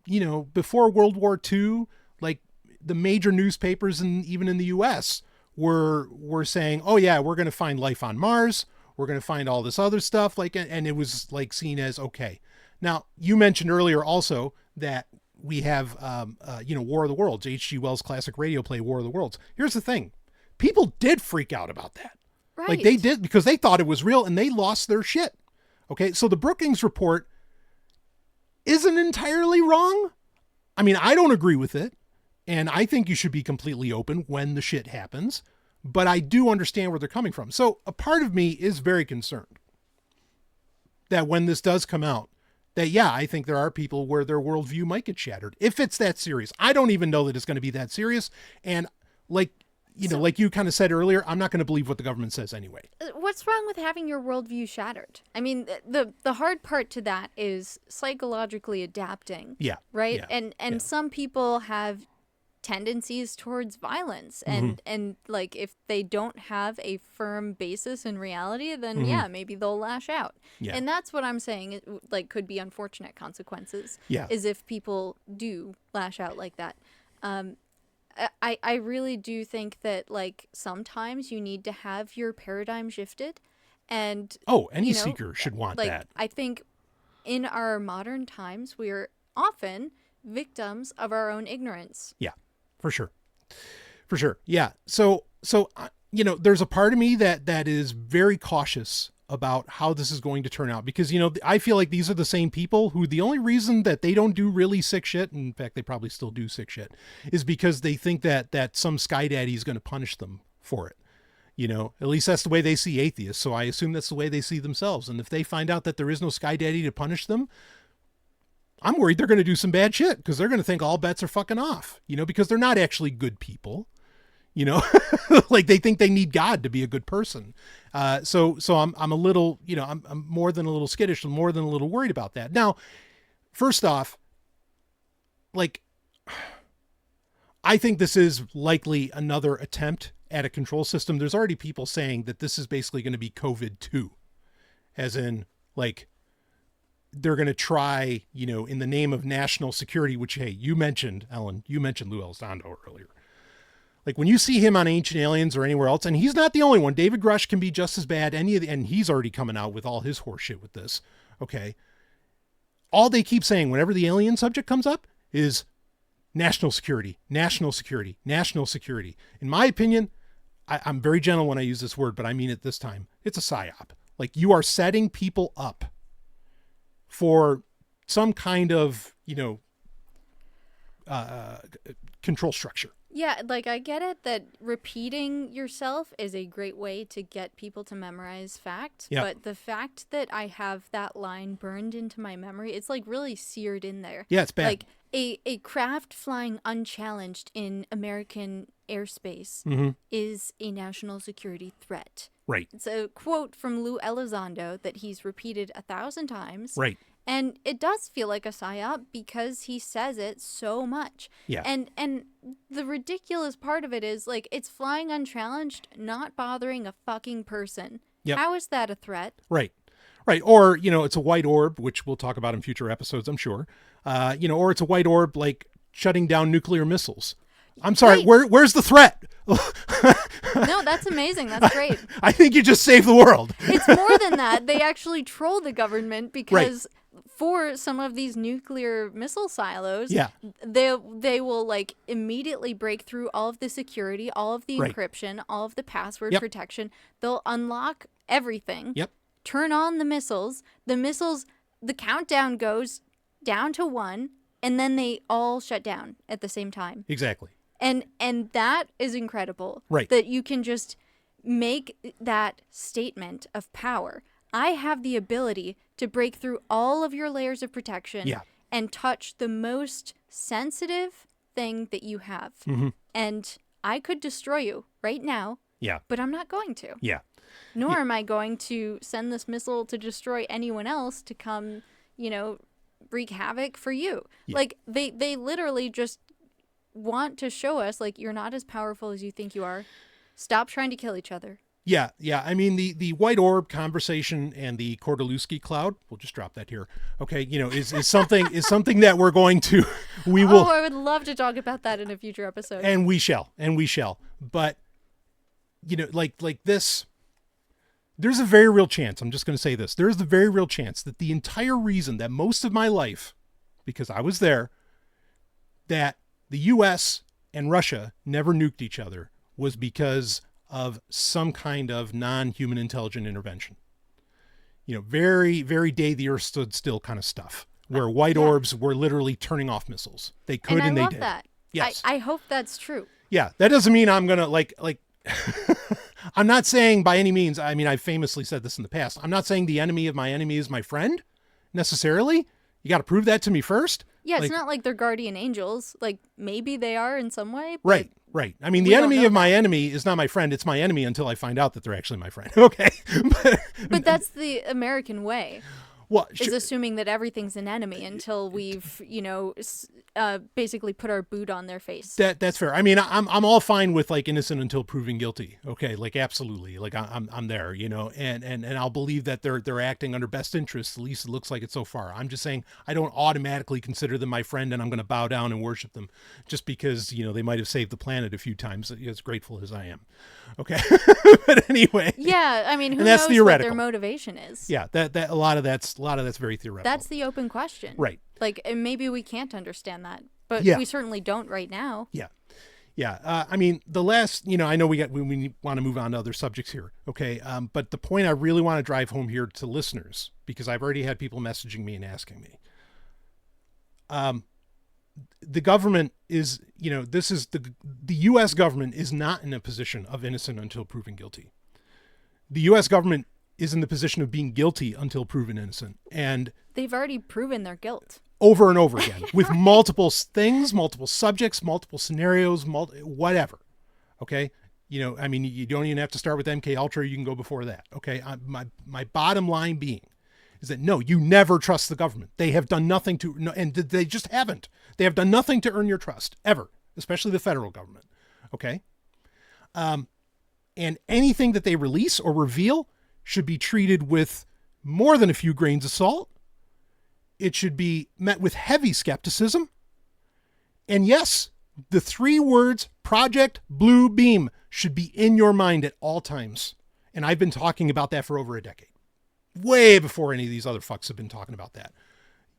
you know, before World War II, like the major newspapers and even in the US were saying, oh yeah, we're going to find life on Mars. We're going to find all this other stuff. Like, and it was like seen as okay. Now, you mentioned earlier also that we have, you know, War of the Worlds, H.G. Wells' classic radio play, War of the Worlds. Here's the thing. People did freak out about that. Right. Like they did, because they thought it was real and they lost their shit. Okay. So the Brookings report isn't entirely wrong. I mean, I don't agree with it. And I think you should be completely open when the shit happens, but I do understand where they're coming from. So a part of me is very concerned that when this does come out, that, yeah, I think there are people where their worldview might get shattered. If it's that serious, I don't even know that it's going to be that serious. And like, you know, like you kind of said earlier, I'm not going to believe what the government says anyway. What's wrong with having your worldview shattered? I mean, the hard part to that is psychologically adapting. Yeah. Right. Yeah. And some people have tendencies towards violence, and like if they don't have a firm basis in reality, then yeah, maybe they'll lash out. Yeah. And that's what I'm saying, it, like, could be unfortunate consequences. Yeah. Is if people do lash out like that. I really do think that, like, sometimes you need to have your paradigm shifted, and any seeker should want like, that. I think in our modern times we are often victims of our own ignorance. Yeah, for sure. Yeah. So you know, there's a part of me that is very cautious about how this is going to turn out, because, you know, I feel like these are the same people who the only reason that they don't do really sick shit, in fact, they probably still do sick shit, is because they think that some sky daddy is going to punish them for it. You know, at least that's the way they see atheists. So I assume that's the way they see themselves. And if they find out that there is no sky daddy to punish them, I'm worried they're going to do some bad shit, because they're going to think all bets are fucking off, you know, because they're not actually good people. You know, like they think they need God to be a good person. So I'm a little, you know, I'm more than a little skittish and more than a little worried about that. Now, first off, like, I think this is likely another attempt at a control system. There's already people saying that this is basically going to be COVID-2, as in, like, they're going to try, you know, in the name of national security, which, hey, you mentioned, Ellen, you mentioned Lou Elizondo earlier. Like when you see him on Ancient Aliens or anywhere else, and he's not the only one. David Grush can be just as bad. And he's already coming out with all his horseshit with this. Okay. All they keep saying whenever the alien subject comes up is national security, national security, national security. In my opinion, I'm very gentle when I use this word, but I mean it this time. It's a psyop. Like you are setting people up for some kind of, control structure. Yeah, like I get it that repeating yourself is a great way to get people to memorize facts, but the fact that I have that line burned into my memory, it's like really seared in there. Yeah, it's bad. Like a craft flying unchallenged in American airspace is a national security threat. Right. It's a quote from Lou Elizondo that he's repeated 1,000 times. Right. And it does feel like a psyop because he says it so much. Yeah. And the ridiculous part of it is, like, it's flying unchallenged, not bothering a fucking person. Yep. How is that a threat? Right. Right. Or, it's a white orb, which we'll talk about in future episodes, I'm sure. Or it's a white orb, like, shutting down nuclear missiles. I'm sorry, where's the threat? No, that's amazing. That's great. I think you just saved the world. It's more than that. They actually troll the government because... Right. For some of these nuclear missile silos, they will like immediately break through all of the security, all of the encryption, all of the password protection. They'll unlock everything. Yep. Turn on the missiles. The countdown goes down to 1, and then they all shut down at the same time. Exactly. And that is incredible. Right. That you can just make that statement of power. I have the ability to break through all of your layers of protection and touch the most sensitive thing that you have. Mm-hmm. And I could destroy you right now. Yeah. But I'm not going to. Yeah. Nor am I going to send this missile to destroy anyone else to come, wreak havoc for you. Yeah. Like, they literally just want to show us, like, you're not as powerful as you think you are. Stop trying to kill each other. Yeah, yeah. I mean, the white orb conversation and the Kordylewski cloud, we'll just drop that here. Okay, is something that we're going to we will. Oh, I would love to talk about that in a future episode. And we shall. But like this, there's a very real chance. I'm just going to say this. There's a very real chance that the entire reason that most of my life, because I was there, that the U.S. and Russia never nuked each other was because of some kind of non-human intelligent intervention. Very, very day the earth stood still kind of stuff, where white orbs were literally turning off missiles. They could and they did. That. Yes. I hope that's true. Yeah, that doesn't mean I'm going to like I'm not saying by any means, I mean, I've famously said this in the past. I'm not saying the enemy of my enemy is my friend necessarily. You got to prove that to me first. Yeah, it's not like they're guardian angels. Like, maybe they are in some way. Right. I mean, the enemy of my enemy is not my friend. It's my enemy until I find out that they're actually my friend. Okay. But that's the American way. Well, is assuming that everything's an enemy until we've, basically put our boot on their face. That's fair. I mean, I'm all fine with like innocent until proven guilty. Okay, like absolutely, like I'm there, and I'll believe that they're acting under best interests. At least it looks like it so far. I'm just saying I don't automatically consider them my friend, and I'm going to bow down and worship them just because they might have saved the planet a few times. As grateful as I am. Okay, but anyway. Yeah, I mean, who that's knows theoretical. What their motivation is? Yeah, that a lot of that's very theoretical. That's the open question. Right. Like, and maybe we can't understand that, but we certainly don't right now. Yeah. Yeah. I mean, the last, I know we want to move on to other subjects here. Okay. But the point I really want to drive home here to listeners, because I've already had people messaging me and asking me, the government is, this is the U.S. government is not in a position of innocent until proven guilty. The U.S. government is in the position of being guilty until proven innocent. And they've already proven their guilt. Over and over again with multiple things, multiple subjects, multiple scenarios, whatever. Okay. I mean, you don't even have to start with MK Ultra. You can go before that. Okay. My bottom line being is that no, you never trust the government. They have done nothing and they just haven't. They have done nothing to earn your trust ever, especially the federal government. Okay. And anything that they release or reveal should be treated with more than a few grains of salt. It should be met with heavy skepticism. And yes, The 3 words Project Blue Beam should be in your mind at all times. And I've been talking about that for over a decade. Way before any of these other fucks have been talking about that.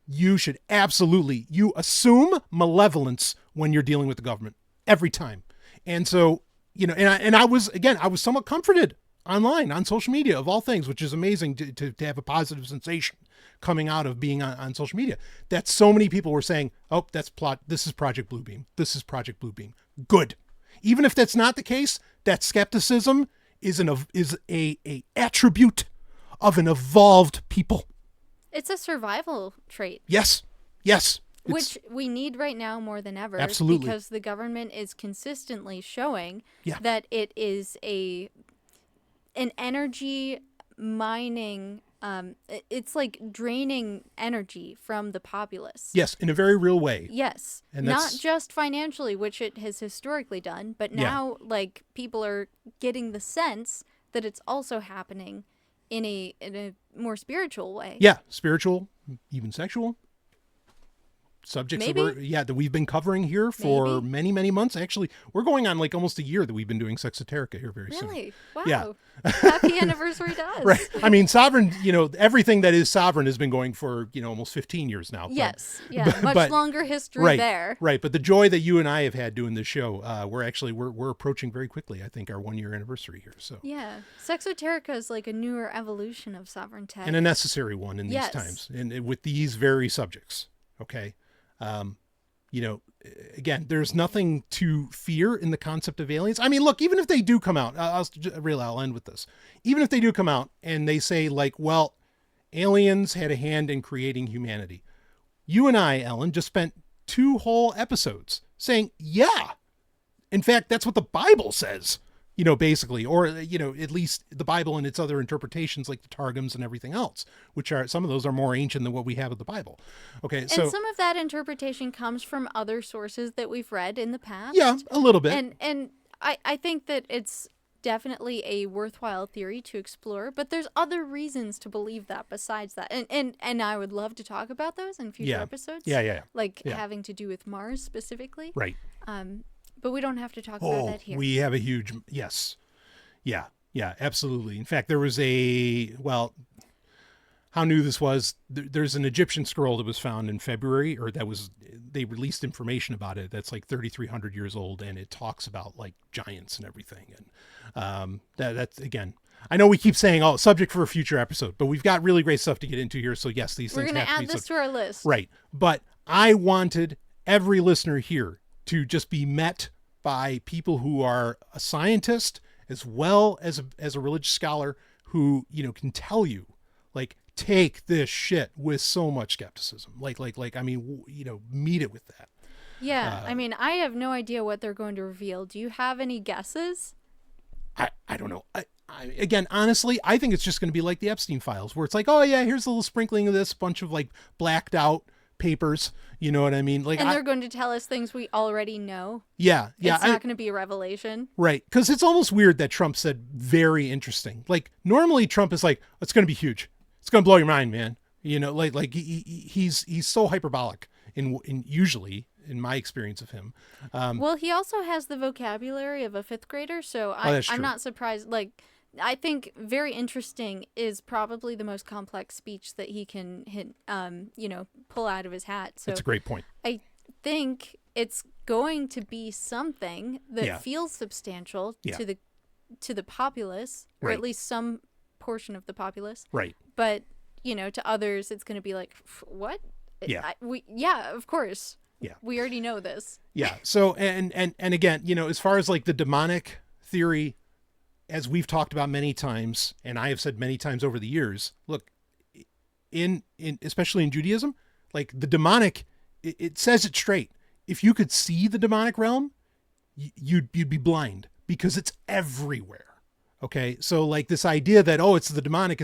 You should absolutely, you assume malevolence when you're dealing with the government every time. And so, you know, and I was somewhat comforted online, on social media of all things, which is amazing to have a positive sensation coming out of being on social media. That so many people were saying, oh, this is Project Bluebeam. This is Project Bluebeam. Good. Even if that's not the case, that skepticism is a attribute of an evolved people. It's a survival trait. Yes. Which we need right now more than ever. Absolutely. Because the government is consistently showing Yeah. that it is an energy mining, it's like draining energy from the populace. Yes, in a very real way. Yes. And not just financially, which it has historically done, but now like people are getting the sense that it's also happening in a more spiritual way. Yeah, spiritual, even sexual subjects Maybe. that we've been covering here for many, many months. Actually, we're going on like almost a year that we've been doing Sexoterica here very soon. Really? Wow. Yeah. Happy anniversary to us. Right. I mean, Sovereign, you know, everything that is Sovereign has been going for, you know, almost 15 years now. Yes. Much longer history there. Right. But the joy that you and I have had doing this show, we're approaching very quickly, I think, our 1-year anniversary here. So yeah. Sexoterica is like a newer evolution of Sovereign Tech. And a necessary one in these times and with these very subjects. Okay. You know, again, there's nothing to fear in the concept of aliens. I mean, look, even if they do come out, I'll end with this. Even if they do come out and they say like, well, aliens had a hand in creating humanity. You and I, Ellen, just spent 2 whole episodes saying, yeah, in fact, that's what the Bible says, you know, basically, or, you know, at least the Bible and its other interpretations like the Targums and everything else, which are, some of those are more ancient than what we have of the Bible. Okay. And some of that interpretation comes from other sources that we've read in the past. Yeah, a little bit. And I think that it's definitely a worthwhile theory to explore, but there's other reasons to believe that besides that. And I would love to talk about those in future episodes. Yeah. Like having to do with Mars specifically. Right. But we don't have to talk about that here. We have a huge, yes. Yeah, absolutely. In fact, there was how new this was, there's an Egyptian scroll that was found in February, or they released information about it that's like 3,300 years old, and it talks about like giants and everything. And that's, again, I know we keep saying, oh, subject for a future episode, but we've got really great stuff to get into here. So yes, these things have to be. We're going to add this to our list. Right. But I wanted every listener here to just be met by people who are a scientist as well as a religious scholar who, you know, can tell you, like, take this shit with so much skepticism. Like, I mean, you know, meet it with that. Yeah. I mean, I have no idea what they're going to reveal. Do you have any guesses? I don't know. Again, honestly, I think it's just going to be like the Epstein files, where it's like, oh yeah, here's a little sprinkling of this, bunch of like blacked out papers, you know what I mean? Like, and they're going to tell us things we already know. Yeah. It's not going to be a revelation. Right. Because it's almost weird that Trump said very interesting. Like, normally Trump is like, it's going to be huge. It's going to blow your mind, man. You know, like he's so hyperbolic in usually, in my experience of him. Well, he also has the vocabulary of a 5th grader, so I'm not surprised. Like, I think very interesting is probably the most complex speech that he can pull out of his hat. So that's a great point. I think it's going to be something that feels substantial to the populace, or at least some portion of the populace. Right. But, you know, to others, it's going to be like, what? Yeah. Of course. Yeah. We already know this. Yeah. So, and again, you know, as far as like the demonic theory, as we've talked about many times, and I have said many times over the years, look, in especially in Judaism, like the demonic, it says it straight. If you could see the demonic realm, you'd be blind, because it's everywhere. Okay. So like this idea that, oh, it's the demonic,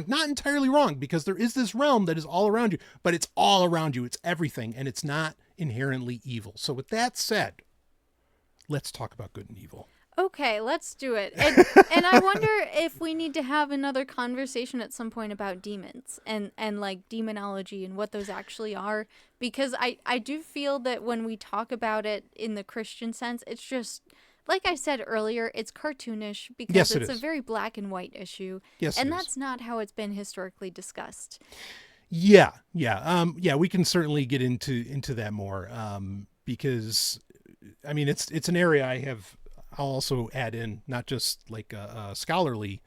not entirely wrong, because there is this realm that is all around you, but it's all around you. It's everything. And it's not inherently evil. So with that said, let's talk about good and evil. Okay, let's do it. And I wonder if we need to have another conversation at some point about demons and like demonology and what those actually are. Because I do feel that when we talk about it in the Christian sense, it's just, like I said earlier, it's cartoonish because Yes, it's it a is. very black and white issue. Yes, And it is. that's not how it's been historically discussed. Yeah. We can certainly get into that more. Because I mean, it's an area I'll also add in not just like a scholarly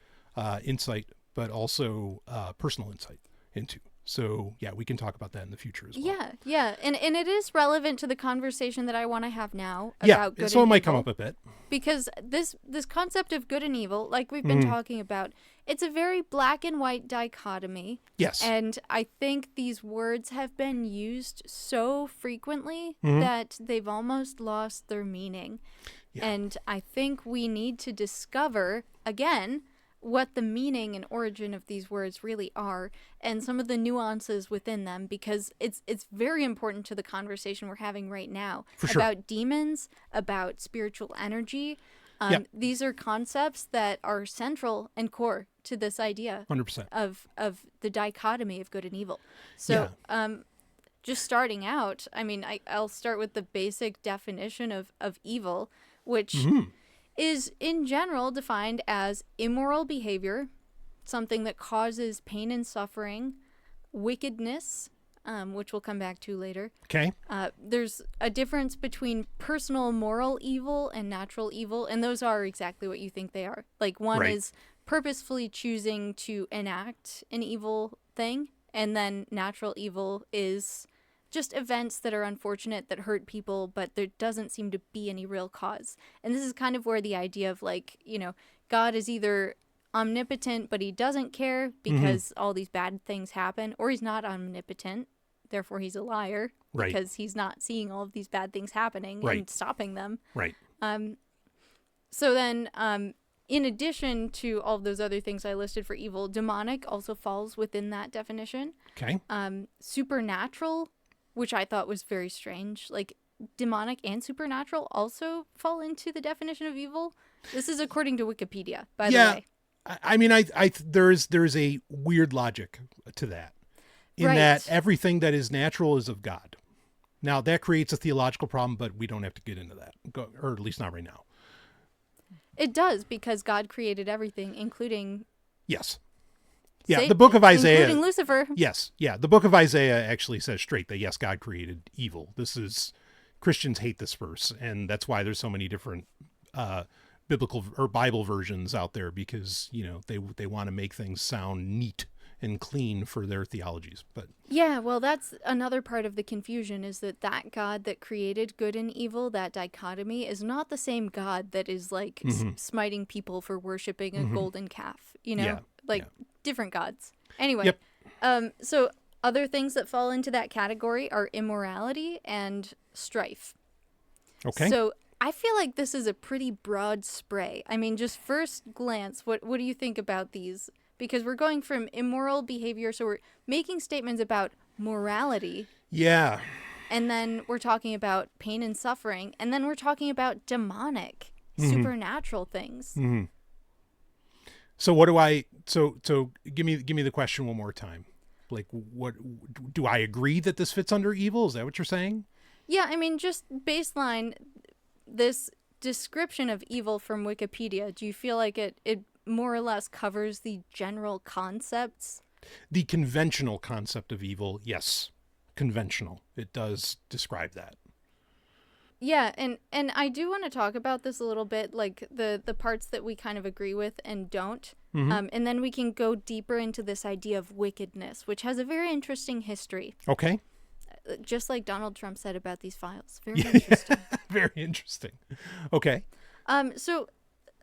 insight, but also personal insight into. So yeah, we can talk about that in the future as well. Yeah, and it is relevant to the conversation that I want to have now Yeah, about good so it and might evil. come up a bit. Because this concept of good and evil, like we've been talking about, it's a very black and white dichotomy. Yes. And I think these words have been used so frequently that they've almost lost their meaning. Yeah. And I think we need to discover, again, what the meaning and origin of these words really are and some of the nuances within them, because it's very important to the conversation we're having right now about demons, about spiritual energy. These are concepts that are central and core to this idea 100%. of the dichotomy of good and evil. So just starting out, I mean, I'll start with the basic definition of evil, which is in general defined as immoral behavior, something that causes pain and suffering, wickedness, which we'll come back to later. Okay. There's a difference between personal moral evil and natural evil, and those are exactly what you think they are. Like one is purposefully choosing to enact an evil thing, and then natural evil is just events that are unfortunate that hurt people, but there doesn't seem to be any real cause. And this is kind of where the idea of like, you know, God is either omnipotent, but he doesn't care because all these bad things happen, or he's not omnipotent, therefore he's a liar because he's not seeing all of these bad things happening and stopping them. Right. So then, in addition to all of those other things I listed for evil, demonic also falls within that definition. Okay. Supernatural, which I thought was very strange. Like, demonic and supernatural also fall into the definition of evil. This is according to Wikipedia, by the way. I mean, there's a weird logic to that, in that everything that is natural is of God. Now, that creates a theological problem, but we don't have to get into that, or at least not right now. It does, because God created everything, including... Yes. Yeah, the book of Isaiah... Including Lucifer. Yes, yeah. The book of Isaiah actually says straight that, yes, God created evil. Christians hate this verse, and that's why there's so many different biblical or Bible versions out there, because, you know, they want to make things sound neat and clean for their theologies. But yeah, well, that's another part of the confusion, is that God that created good and evil, that dichotomy, is not the same God that is like smiting people for worshiping a golden calf, you know, different gods. Anyway, so other things that fall into that category are immorality and strife. Okay. So I feel like this is a pretty broad spray. I mean, just first glance, what do you think about these? Because we're going from immoral behavior, so we're making statements about morality. Yeah. And then we're talking about pain and suffering, and then we're talking about demonic, supernatural things. So what do I? So give me the question one more time. Like, what do I agree that this fits under evil? Is that what you're saying? Yeah, I mean, just baseline this description of evil from Wikipedia. Do you feel like it more or less covers the general concepts? The conventional concept of evil, yes. Conventional. It does describe that. Yeah, and I do want to talk about this a little bit, like the parts that we kind of agree with and don't. And then we can go deeper into this idea of wickedness, which has a very interesting history. Okay. Just like Donald Trump said about these files. Very interesting. Very interesting. Okay. So,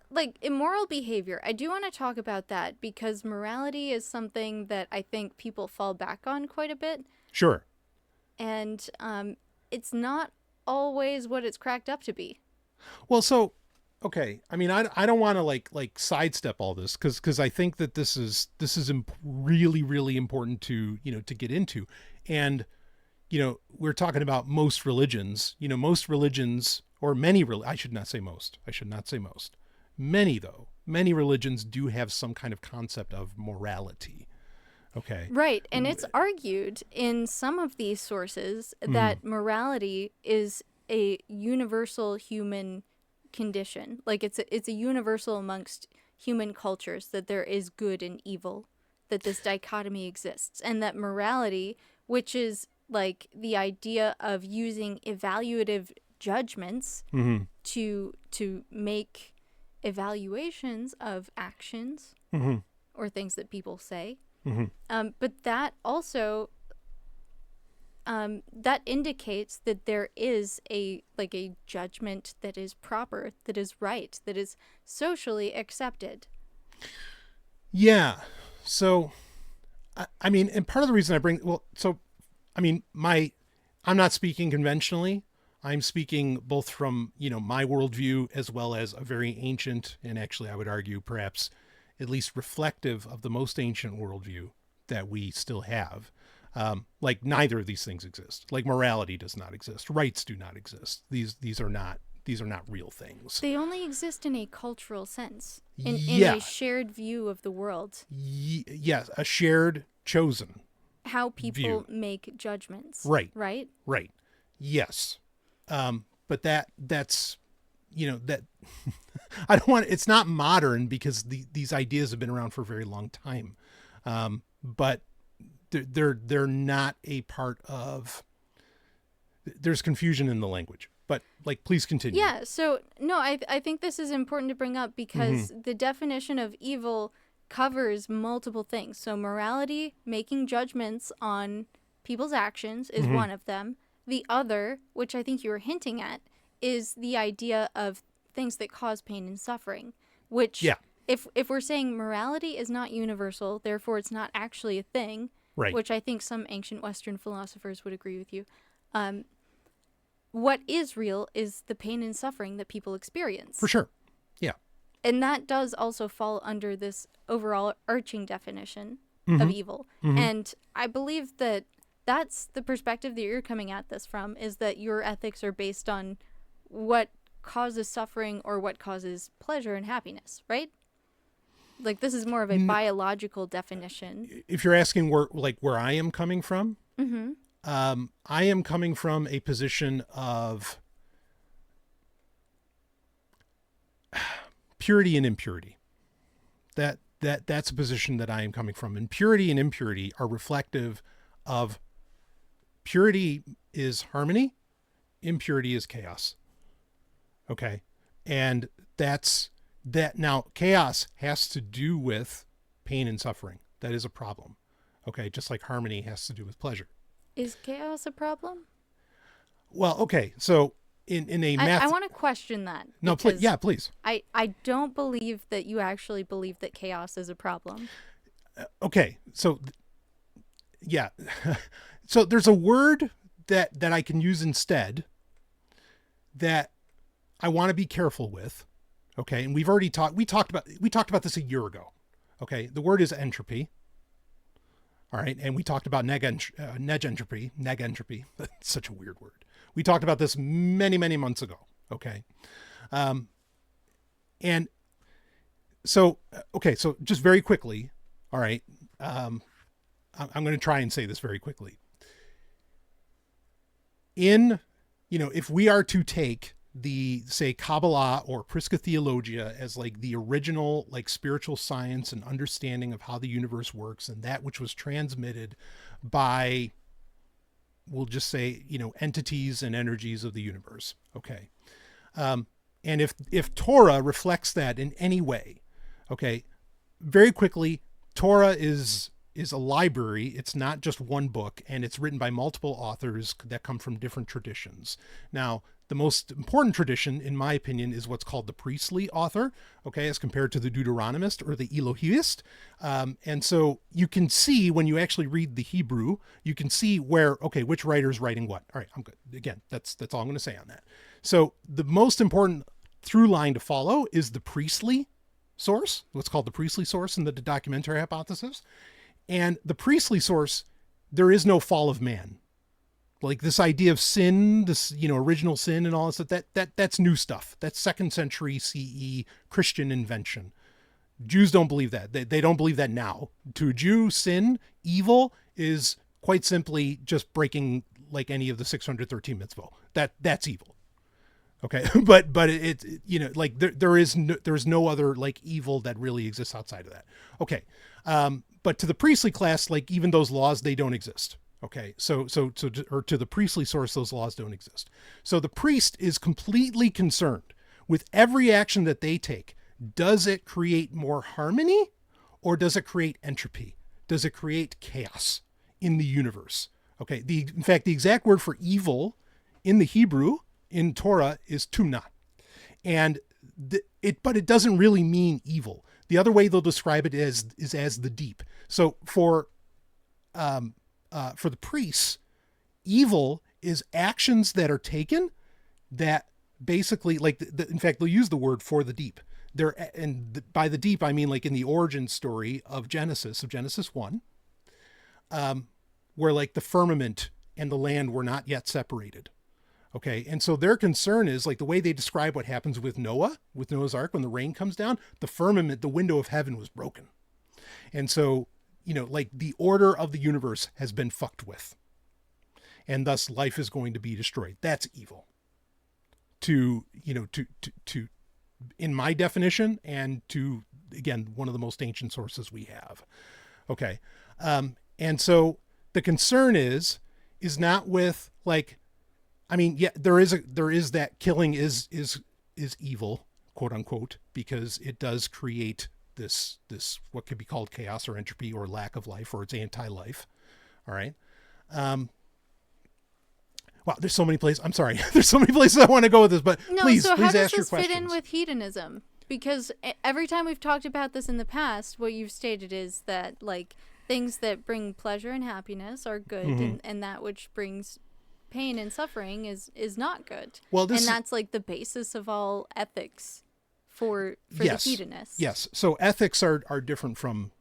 like, immoral behavior, I do want to talk about that, because morality is something that I think people fall back on quite a bit. Sure. And it's not always what it's cracked up to be. Well, so, okay. I mean, I don't want to like sidestep all this, because I think that this is really, really important to, you know, to get into. And, you know, we're talking about most religions, or many, I should not say most. Many religions do have some kind of concept of morality. Okay. Right. And it's argued in some of these sources that morality is a universal human condition. Like it's a universal amongst human cultures, that there is good and evil, that this dichotomy exists, and that morality, which is like the idea of using evaluative judgments to make evaluations of actions or things that people say. But that also that indicates that there is a judgment that is proper, that is right, that is socially accepted. Yeah. So, I mean, and part of the reason I'm not speaking conventionally. I'm speaking both from, my worldview as well as a very ancient, and actually I would argue perhaps at least reflective of the most ancient worldview that we still have. Like neither of these things exist. Like morality does not exist. Rights do not exist. These are not real things. They only exist in a cultural sense, in a shared view of the world. Yes, a shared, chosen how people view. Make judgments. Right. Yes. But that's, that I don't want, it's not modern because these ideas have been around for a very long time. But they're not a part of, there's confusion in the language, but please continue. Yeah. So no, I think this is important to bring up because the definition of evil covers multiple things. So morality, making judgments on people's actions, is one of them. The other, which I think you were hinting at, is the idea of things that cause pain and suffering, which if we're saying morality is not universal, therefore it's not actually a thing, right, which I think some ancient Western philosophers would agree with you. What is real is the pain and suffering that people experience. For sure. Yeah. And that does also fall under this overall arching definition of evil. And I believe that that's the perspective that you're coming at this from, is that your ethics are based on what causes suffering or what causes pleasure and happiness, right? Like this is more of a biological definition. If you're asking where I am coming from, I am coming from a position of purity and impurity. That's a position that I am coming from. And purity and impurity are reflective of, purity is harmony, impurity is chaos. Okay. And that's that. Now, chaos has to do with pain and suffering. That is a problem. Okay. Just like harmony has to do with pleasure. Is chaos a problem? Well, okay. So in a math, I want to question that. No, please. Yeah, please. I don't believe that you actually believe that chaos is a problem. Okay. So yeah. So there's a word that I can use instead that I want to be careful with. Okay. And we talked about this a year ago. Okay. The word is entropy. All right. And we talked about neg entropy. That's such a weird word. We talked about this many, many months ago. Okay. And so, okay. So just very quickly. All right. I'm going to try and say this very quickly. If we are to take the, say, Kabbalah or Prisca Theologia as the original spiritual science and understanding of how the universe works, and that which was transmitted by, we'll just say, entities and energies of the universe. Okay. And if Torah reflects that in any way, okay, very quickly, Torah is a library. It's not just one book, and it's written by multiple authors that come from different traditions. Now, the most important tradition, in my opinion, is what's called the priestly author, okay, as compared to the Deuteronomist or the Elohist. And so you can see when you actually read the Hebrew, you can see which writer is writing what. All right, I'm good. Again, that's all I'm going to say on that. So the most important through line to follow is the priestly source, what's called the priestly source in the documentary hypothesis. And the priestly source, there is no fall of man. Like this idea of sin, this, original sin and all this stuff, that's new stuff. That's 2nd century CE Christian invention. Jews don't believe that. They don't believe that now. To a Jew, sin, evil is quite simply just breaking like any of the 613 mitzvot. That's evil. Okay. But it like there's no other like evil that really exists outside of that. Okay. But to the priestly class, like even those laws, they don't exist. Okay. So to the priestly source, those laws don't exist. So the priest is completely concerned with every action that they take. Does it create more harmony or does it create entropy? Does it create chaos in the universe? Okay. In fact, the exact word for evil in the Hebrew in Torah is tumna. And but it doesn't really mean evil. The other way they'll describe it is as the deep. So for the priests, evil is actions that are taken that basically, like, in fact, they'll use the word for the deep. By the deep, I mean like in the origin story of Genesis 1, where like the firmament and the land were not yet separated. Okay. And so their concern is like the way they describe what happens with Noah's Ark, when the rain comes down, the firmament, the window of heaven was broken. And so, like the order of the universe has been fucked with, and thus life is going to be destroyed. That's evil to in my definition, and to, again, one of the most ancient sources we have. Okay. And so the concern is not with like, I mean, yeah, there is that killing is evil, quote unquote, because it does create this what could be called chaos or entropy or lack of life, or it's anti-life. All right. Wow, there's so many places. I'm sorry. There's so many places I want to go with this, but please ask your questions. So how does this fit in with hedonism? Because every time we've talked about this in the past, what you've stated is that like things that bring pleasure and happiness are good, mm-hmm. and that which brings pain and suffering is not good. Well, and that's like the basis of all ethics for the hedonists. Yes. So ethics are different from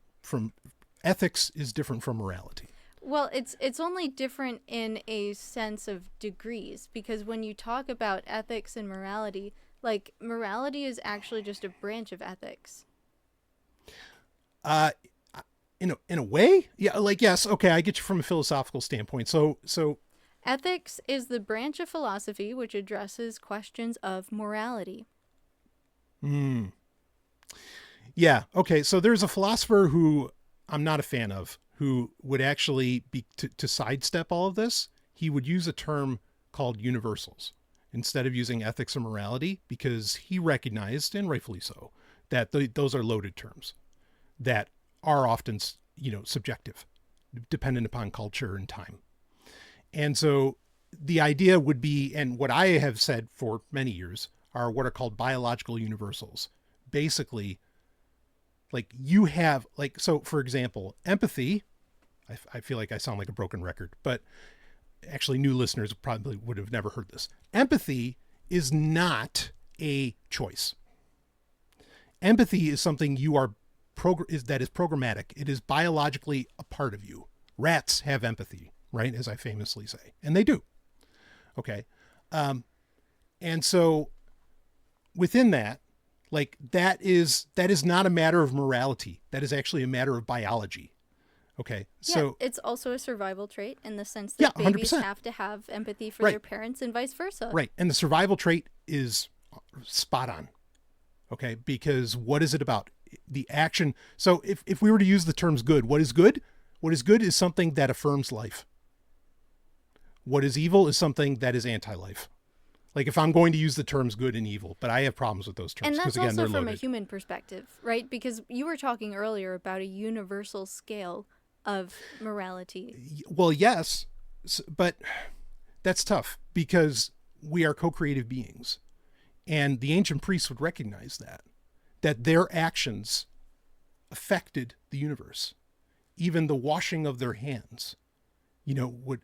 ethics is different from morality. Well, it's only different in a sense of degrees, because when you talk about ethics and morality, like morality is actually just a branch of ethics. In a way, yeah. Like, yes, okay, I get you from a philosophical standpoint. So ethics is the branch of philosophy which addresses questions of morality. Yeah. Okay. So there's a philosopher who I'm not a fan of, who would actually be to sidestep all of this. He would use a term called universals instead of using ethics or morality, because he recognized, and rightfully so, that those are loaded terms that are often, subjective, dependent upon culture and time. And so the idea would be, and what I have said for many years, are what are called biological universals. Basically, like you have, like, so for example, empathy, I feel like I sound like a broken record, but actually new listeners probably would have never heard this. Empathy is not a choice. Empathy is something you are that is programmatic. It is biologically a part of you. Rats have empathy, right? As I famously say, and they do. Okay. And so within that, like that is not a matter of morality. That is actually a matter of biology. Okay. Yeah, so it's also a survival trait in the sense that babies 100%. Have to have empathy for their parents and vice versa. Right. And the survival trait is spot on. Okay. Because what is it about? The action. So if we were to use the terms good, what is good? What is good is something that affirms life. What is evil is something that is anti-life. Like if I'm going to use the terms good and evil, but I have problems with those terms. And that's again, also they're from loaded. A human perspective, right? Because you were talking earlier about a universal scale of morality. Well, yes, but that's tough because we are co-creative beings. And the ancient priests would recognize that their actions affected the universe. Even the washing of their hands, would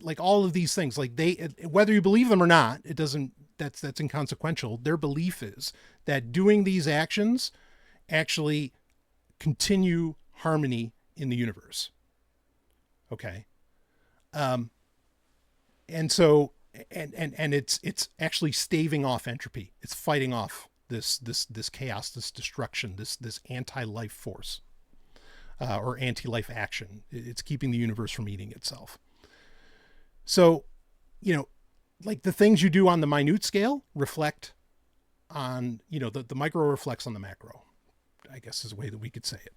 like all of these things, like they, whether you believe them or not, it doesn't, that's inconsequential. Their belief is that doing these actions actually continue harmony in the universe. Okay. And so, and it's actually staving off entropy. It's fighting off this chaos, this destruction, this anti-life force, or anti-life action. It's keeping the universe from eating itself. So, like the things you do on the minute scale reflect on, the micro reflects on the macro, I guess is a way that we could say it.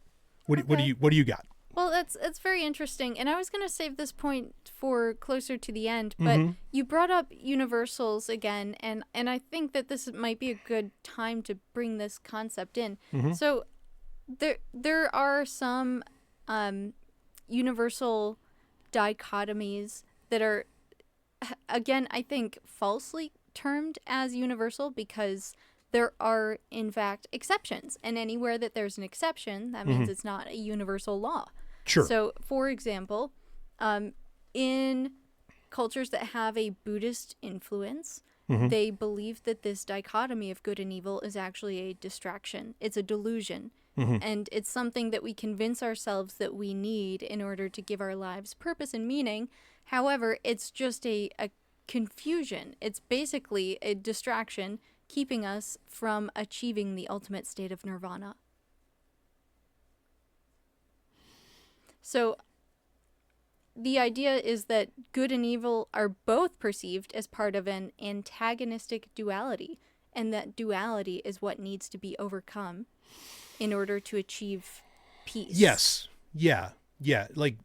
What do you got? Well, that's very interesting. And I was going to save this point for closer to the end, but you brought up universals again, and I think that this might be a good time to bring this concept in. So there are some universal dichotomies that are, again, I think falsely termed as universal because there are, in fact, exceptions. And anywhere that there's an exception, that means it's not a universal law. Sure. So, for example, in cultures that have a Buddhist influence, they believe that this dichotomy of good and evil is actually a distraction. It's a delusion. And it's something that we convince ourselves that we need in order to give our lives purpose and meaning. However, it's just a confusion. It's basically a distraction keeping us from achieving the ultimate state of nirvana. So the idea is that good and evil are both perceived as part of an antagonistic duality, and that duality is what needs to be overcome in order to achieve peace. Yes. Yeah. Like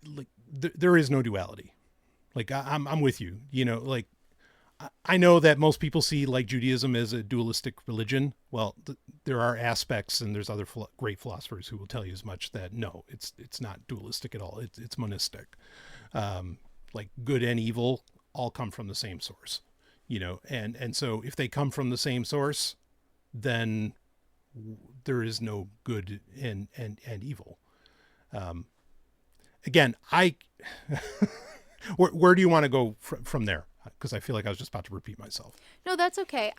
there is no duality. Like I'm with you, like I know that most people see like Judaism as a dualistic religion. Well, there are aspects, and there's other great philosophers who will tell you as much, that no, it's not dualistic at all. It's monistic. Like good and evil all come from the same source, and so if they come from the same source, then there is no good and evil. Again, where do you want to go from there? Because I feel like I was just about to repeat myself. No, that's okay.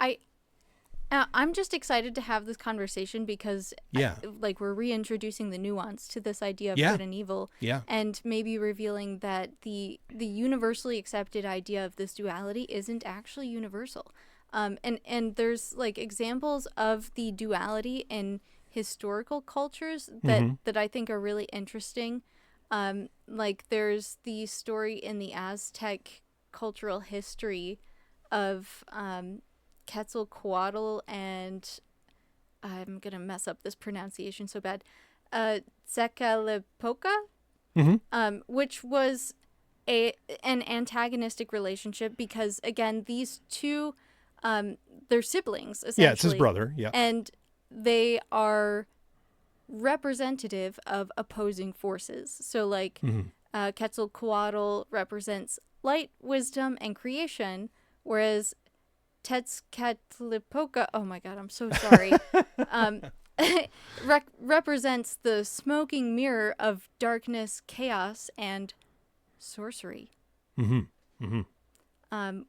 I'm just excited to have this conversation because we're reintroducing the nuance to this idea of good and evil, and maybe revealing that the universally accepted idea of this duality isn't actually universal. And there's like examples of the duality in historical cultures that I think are really interesting. Like there's the story in the Aztec cultural history of Quetzalcoatl and I'm gonna mess up this pronunciation so bad. Tzecalipoca, which was an antagonistic relationship because again these two they're siblings essentially. Yeah, it's his brother. Yeah, and they are representative of opposing forces. So like Quetzalcoatl represents light, wisdom, and creation, whereas Tezcatlipoca, oh my god, I'm so sorry, represents the smoking mirror of darkness, chaos, and sorcery.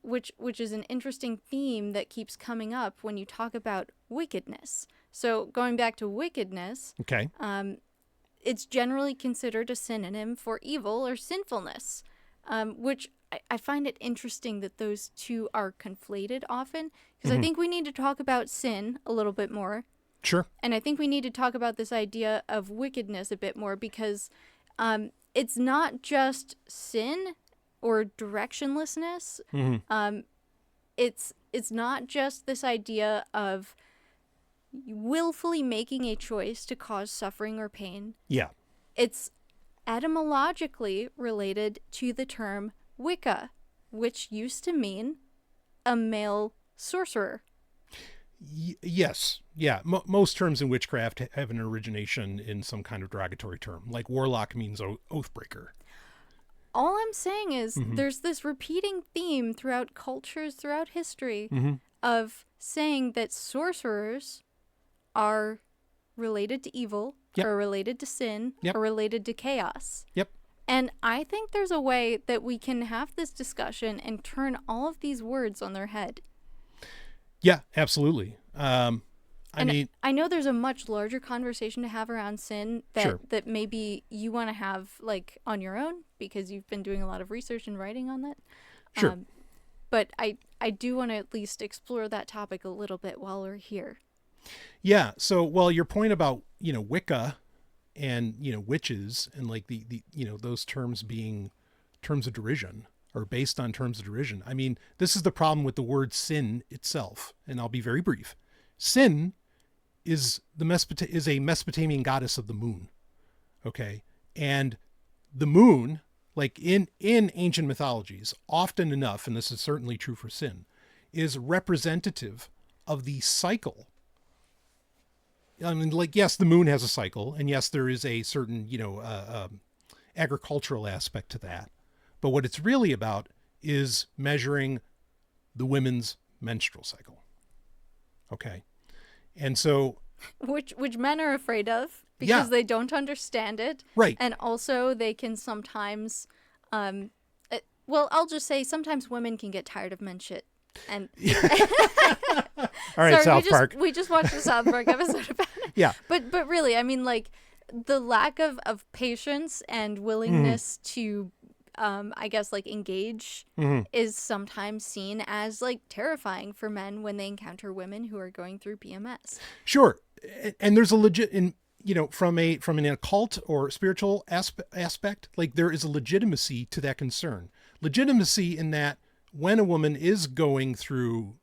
Which is an interesting theme that keeps coming up when you talk about wickedness. So going back to wickedness, okay, it's generally considered a synonym for evil or sinfulness, which I find it interesting that those two are conflated often, because I think we need to talk about sin a little bit more. Sure. And I think we need to talk about this idea of wickedness a bit more, because it's not just sin or directionlessness. It's not just this idea of willfully making a choice to cause suffering or pain. Yeah. It's etymologically related to the term Wicca, which used to mean a male sorcerer. Yes. Yeah. Most terms in witchcraft have an origination in some kind of derogatory term. Like warlock means oathbreaker. All I'm saying is there's this repeating theme throughout cultures, throughout history, of saying that sorcerers are related to evil, or related to sin, or related to chaos. Yep. And I think there's a way that we can have this discussion and turn all of these words on their head. Yeah, absolutely. I know there's a much larger conversation to have around sin that maybe you want to have like on your own because you've been doing a lot of research and writing on that. Sure. but I do want to at least explore that topic a little bit while we're here. Yeah. So, well, your point about, Wicca and, witches and like the, those terms being terms of derision or based on terms of derision. I mean, this is the problem with the word sin itself. And I'll be very brief. Sin is is a Mesopotamian goddess of the moon. Okay. And the moon, like in ancient mythologies, often enough, and this is certainly true for sin, is representative of the cycle. I mean, like, yes, the moon has a cycle, and yes, there is a certain, agricultural aspect to that. But what it's really about is measuring the women's menstrual cycle. Okay. And so... Which men are afraid of because they don't understand it. Right. And also they can sometimes, I'll just say sometimes women can get tired of men shit. And all right, sorry, South Park. We just watched the South Park episode about it. Yeah. But really, I mean, like, the lack of patience and willingness to, I guess, like, engage is sometimes seen as, like, terrifying for men when they encounter women who are going through PMS. Sure. And there's a legit, from an occult or spiritual aspect, like, there is a legitimacy to that concern. Legitimacy in that when a woman is going through,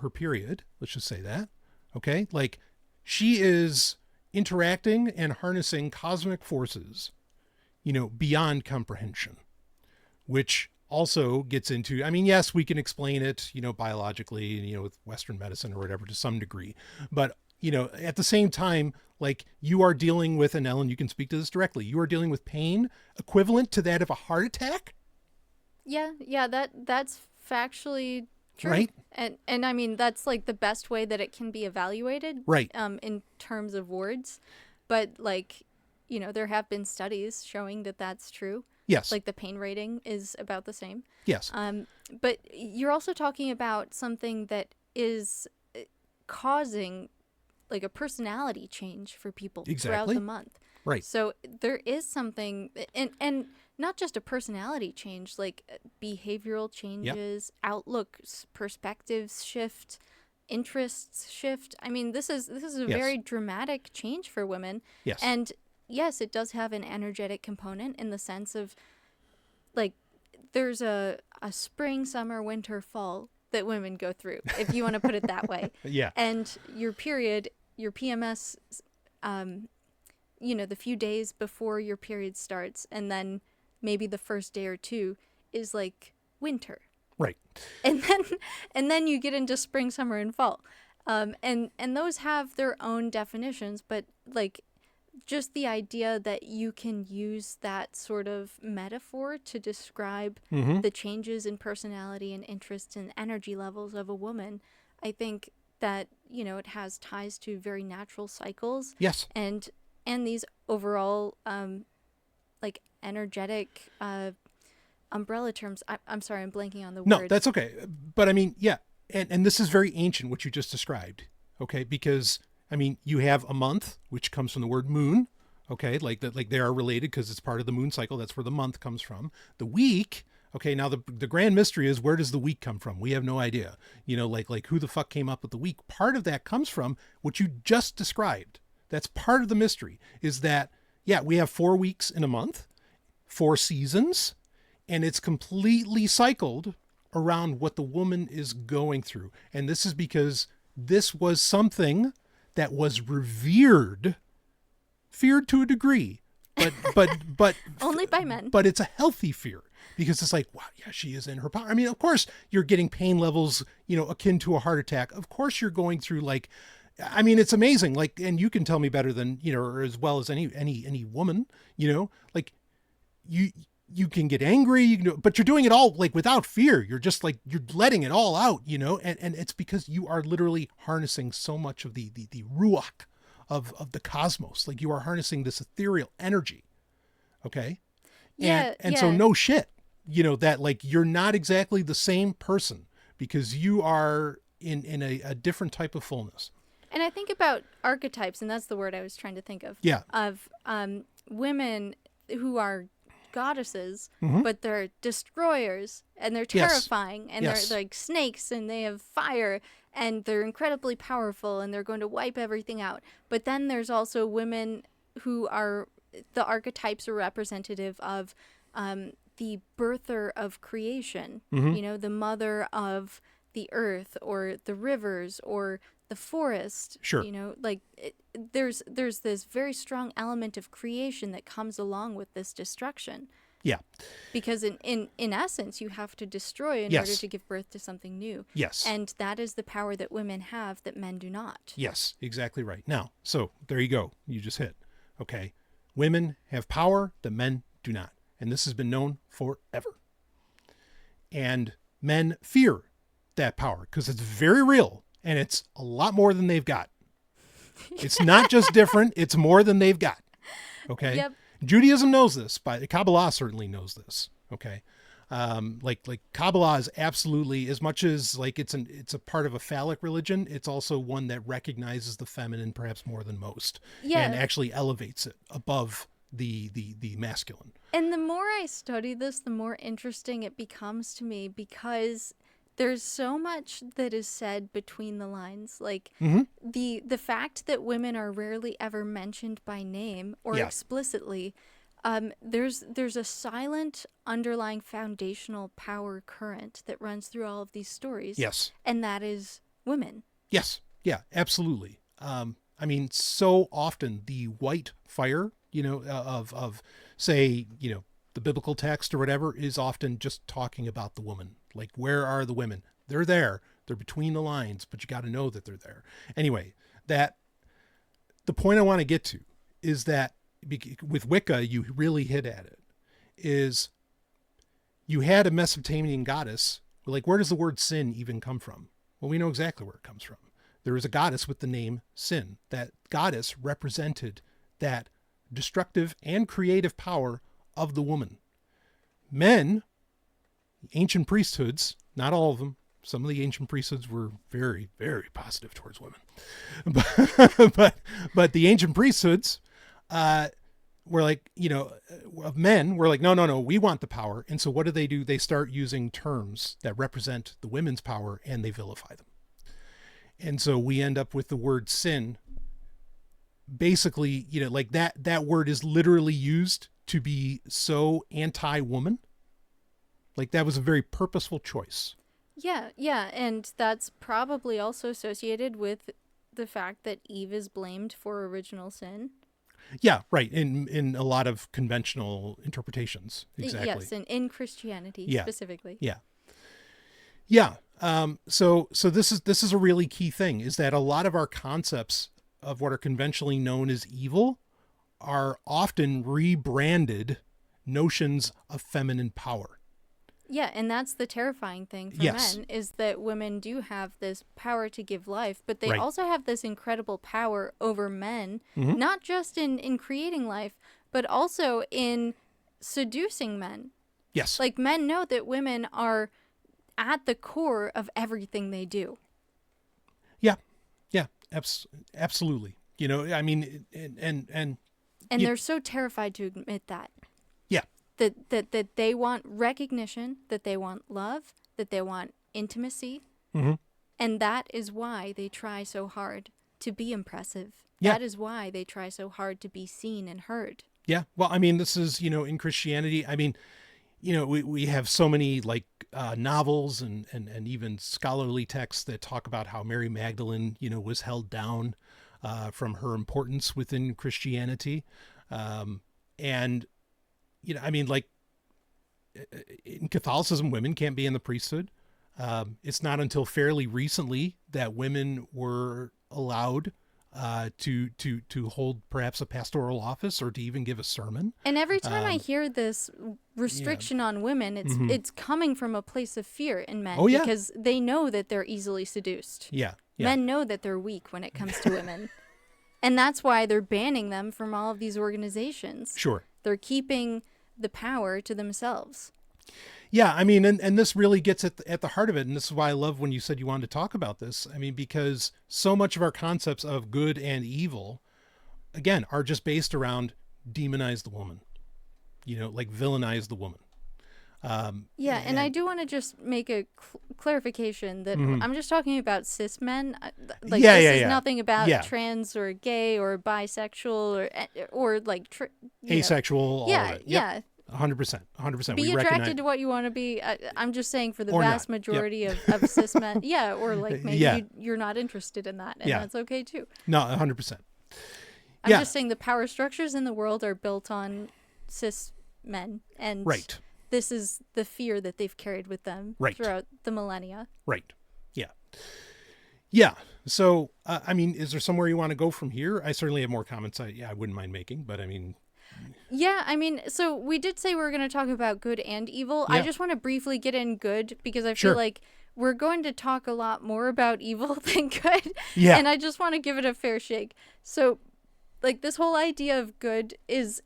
her period, let's just say that, okay, like, she is interacting and harnessing cosmic forces, beyond comprehension, which also gets into, I mean, yes, we can explain it, biologically, with Western medicine or whatever to some degree, but, at the same time, like, you are dealing with, and Ellen, you can speak to this directly, you are dealing with pain equivalent to that of a heart attack. Yeah, that's factually true. Right. And I mean, that's like the best way that it can be evaluated. Right. In terms of words. But like, there have been studies showing that that's true. Yes. Like the pain rating is about the same. Yes. But you're also talking about something that is causing like a personality change for people throughout the month. Right. So there is something, and not just a personality change, like behavioral changes, outlooks, perspectives shift, interests shift. I mean, this is a very dramatic change for women. Yes. And yes, it does have an energetic component in the sense of, like, there's a spring, summer, winter, fall that women go through, if you want to put it that way. Yeah. And your period, your PMS, the few days before your period starts, and then maybe the first day or two is like winter. Right. And then you get into spring, summer, and fall. And those have their own definitions, but like just the idea that you can use that sort of metaphor to describe the changes in personality and interests and energy levels of a woman, I think that, it has ties to very natural cycles. Yes. And these overall, like, energetic umbrella terms. I'm sorry, I'm blanking on the word. No, that's okay. But I mean, yeah. And this is very ancient, what you just described. Okay. Because I mean, you have a month, which comes from the word moon. Okay. Like that, like they are related because it's part of the moon cycle. That's where the month comes from. The week. Okay. Now the grand mystery is, where does the week come from? We have no idea, like who the fuck came up with the week. Part of that comes from what you just described. That's part of the mystery, is that, yeah, we have 4 weeks in a month, 4 seasons, and it's completely cycled around what the woman is going through. And this is because this was something that was revered, feared to a degree, but only by men. But it's a healthy fear, because it's like, wow, yeah, she is in her power. I mean, of course you're getting pain levels, akin to a heart attack. Of course you're going through, like, I mean, it's amazing. Like, and you can tell me better than, or as well as any woman, like you can get angry, but you're doing it all like without fear. You're just like, you're letting it all out, and it's because you are literally harnessing so much of the ruach of the cosmos. Like, you are harnessing this ethereal energy. Okay. Yeah. So no shit, that like, you're not exactly the same person because you are in a different type of fullness. And I think about archetypes, and that's the word I was trying to think of. Yeah. Of women who are goddesses, Mm-hmm. but they're destroyers, and they're Yes. terrifying, and Yes. they're like snakes, and they have fire, and they're incredibly powerful, and they're going to wipe everything out. But then there's also women who are, the archetypes are representative of the birther of creation, Mm-hmm. you know, the mother of the earth or the rivers or the forest. Sure. You know, like there's this very strong element of creation that comes along with this destruction. Yeah. Because in essence, you have to destroy in Yes. order to give birth to something new. Yes. And that is the power that women have that men do not. Yes, exactly right. Now, so there you go. You just hit. Okay. Women have power that men do not. And this has been known forever. And men fear that power because it's very real and it's a lot more than they've got. It's not just different, it's more than they've got. Okay. Yep. Judaism knows this, but Kabbalah certainly knows this. Okay. Like Kabbalah is absolutely, as much as like it's a part of a phallic religion, it's also one that recognizes the feminine perhaps more than most. Yeah. And actually elevates it above the masculine. And the more I study this, the more interesting it becomes to me, because there's so much that is said between the lines. Like Mm-hmm. the fact that women are rarely ever mentioned by name or Yeah. explicitly, there's a silent underlying foundational power current that runs through all of these stories. Yes. And that is women. Yes. Yeah, absolutely. I mean, so often the white fire, you know, of say, you know, the biblical text or whatever is often just talking about the woman. Like, where are the women? They're there. They're between the lines, but you got to know that they're there. Anyway, the point I want to get to is that with Wicca, you really hit at it, is you had a Mesopotamian goddess. Like, where does the word sin even come from? Well, we know exactly where it comes from. There is a goddess with the name Sin. That goddess represented that destructive and creative power of the woman. Men, ancient priesthoods, not all of them, some of the ancient priesthoods were very, very positive towards women. But the ancient priesthoods were like, you know, of men were like, no, we want the power. And so what do? They start using terms that represent the women's power and they vilify them. And so we end up with the word sin. Basically, you know, like that word is literally used to be so anti-woman. Like that was a very purposeful choice. Yeah, and that's probably also associated with the fact that Eve is blamed for original sin. Yeah, right. In a lot of conventional interpretations. Exactly. Yes, and in Christianity specifically. Yeah. Yeah. So this is a really key thing, is that a lot of our concepts of what are conventionally known as evil are often rebranded notions of feminine power. Yeah, and that's the terrifying thing for men, is that women do have this power to give life, but they also have this incredible power over men, not just in creating life, but also in seducing men. Yes. Like, men know that women are at the core of everything they do. Yeah. Yeah. Absolutely. You know, I mean, and they're so terrified to admit that. Yeah. That they want recognition, that they want love, that they want intimacy. Mm-hmm. And that is why they try so hard to be impressive. Yeah. That is why they try so hard to be seen and heard. Yeah. Well, I mean, this is, you know, in Christianity, I mean, you know, we have so many like novels and even scholarly texts that talk about how Mary Magdalene, you know, was held down from her importance within Christianity. And, you know, I mean, like in Catholicism, women can't be in the priesthood. It's not until fairly recently that women were allowed to hold perhaps a pastoral office or to even give a sermon. And every time I hear this restriction on women, it's coming from a place of fear in men, because they know that they're easily seduced. Yeah. Men know that they're weak when it comes to women. And that's why they're banning them from all of these organizations. Sure. They're keeping the power to themselves. Yeah, I mean, and this really gets at the heart of it. And this is why I love when you said you wanted to talk about this. I mean, because so much of our concepts of good and evil, again, are just based around demonize the woman. like villainize the woman. And I do want to just make a clarification that I'm just talking about cis men. This is nothing about trans or gay or bisexual or like asexual. All of it. Yeah. 100%. Be attracted to what you want to be. I'm just saying for the vast majority of cis men. Yeah. Or like maybe you're not interested in that, and that's okay too. No, 100%. I'm just saying the power structures in the world are built on cis men, and this is the fear that they've carried with them throughout the millennia. Right. Yeah. Yeah. So, I mean, is there somewhere you want to go from here? I certainly have more comments I wouldn't mind making, but I mean... Yeah, I mean, so we did say we were going to talk about good and evil. I just want to briefly get in good because I feel like we're going to talk a lot more about evil than good. Yeah. And I just want to give it a fair shake. So, like, this whole idea of good is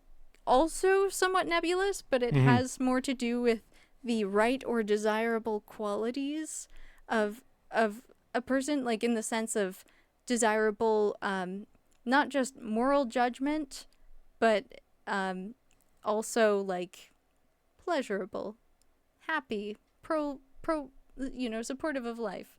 also somewhat nebulous, but it has more to do with the right or desirable qualities of a person, like in the sense of desirable, not just moral judgment, but also like pleasurable, happy, supportive of life.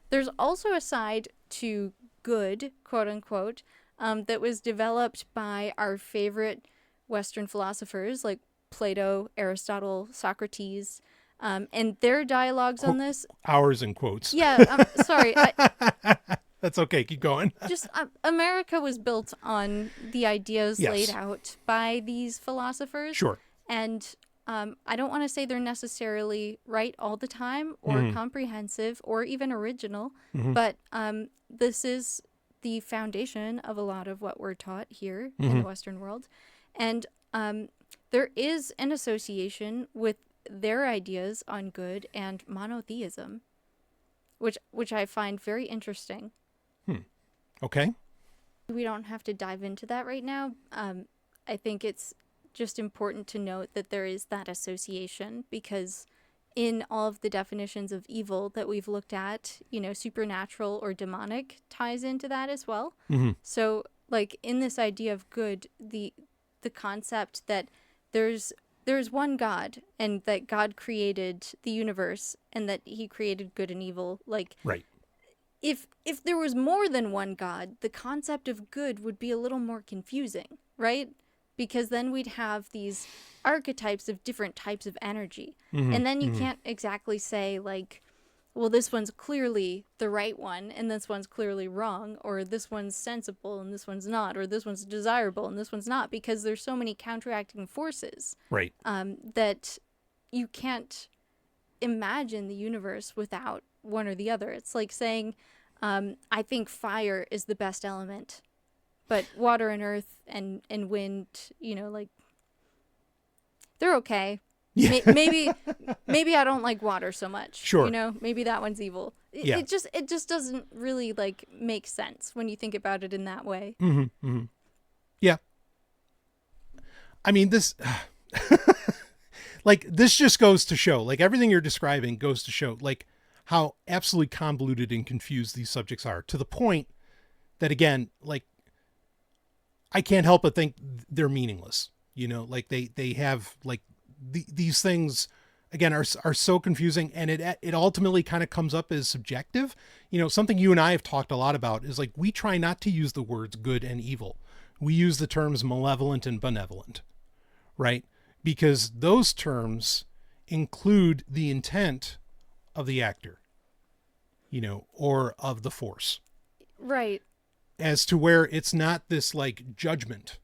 There's also a side to good, quote unquote, that was developed by our favorite Western philosophers like Plato, Aristotle, Socrates, and their dialogues on this. Ours in quotes. Yeah, sorry. That's okay. Keep going. Just America was built on the ideas laid out by these philosophers. Sure. And I don't want to say they're necessarily right all the time or comprehensive or even original, but this is the foundation of a lot of what we're taught here in the Western world. And there is an association with their ideas on good and monotheism, which I find very interesting. Okay. We don't have to dive into that right now. I think it's just important to note that there is that association because in all of the definitions of evil that we've looked at, supernatural or demonic ties into that as well. So, like, in this idea of good, the concept that there's one God and that God created the universe and that he created good and evil. Like, if there was more than one God, the concept of good would be a little more confusing, right? Because then we'd have these archetypes of different types of energy. And then you can't exactly say, like, well, this one's clearly the right one, and this one's clearly wrong, or this one's sensible, and this one's not, or this one's desirable, and this one's not, because there's so many counteracting forces that you can't imagine the universe without one or the other. It's like saying, I think fire is the best element. But water and earth and wind, like, they're okay. Yeah. Maybe I don't like water so much. Sure. Maybe that one's evil. It just doesn't really, like, make sense when you think about it in that way. Yeah. I mean, this, like, this just goes to show, like, everything you're describing goes to show, like, how absolutely convoluted and confused these subjects are, to the point that, again, like, I can't help but think they're meaningless. Like they have, like, these things, again, are so confusing, and it ultimately kind of comes up as subjective. Something you and I have talked a lot about is, like, we try not to use the words good and evil. We use the terms malevolent and benevolent, right? Because those terms include the intent of the actor, or of the force. Right. As to where it's not this, like, judgment,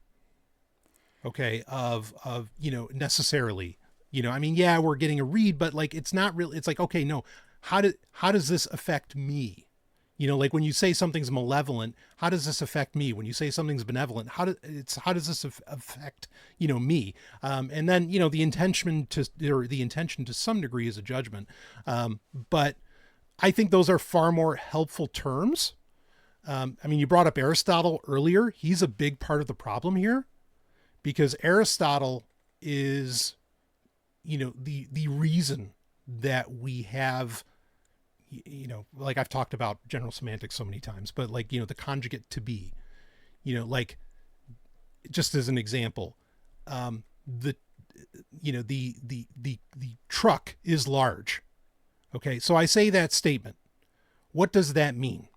okay, of necessarily, I mean, yeah, we're getting a read, but, like, it's not really, it's like, okay, no, how does this affect me? Like, when you say something's malevolent, how does this affect me? When you say something's benevolent, how does this affect, me? And then, the intention to some degree is a judgment. But I think those are far more helpful terms. I mean, you brought up Aristotle earlier. He's a big part of the problem here, because Aristotle is, the reason that we have, like, I've talked about general semantics so many times, but, like, the conjugate to be, like, just as an example, the truck is large. Okay. So I say that statement. What does that mean?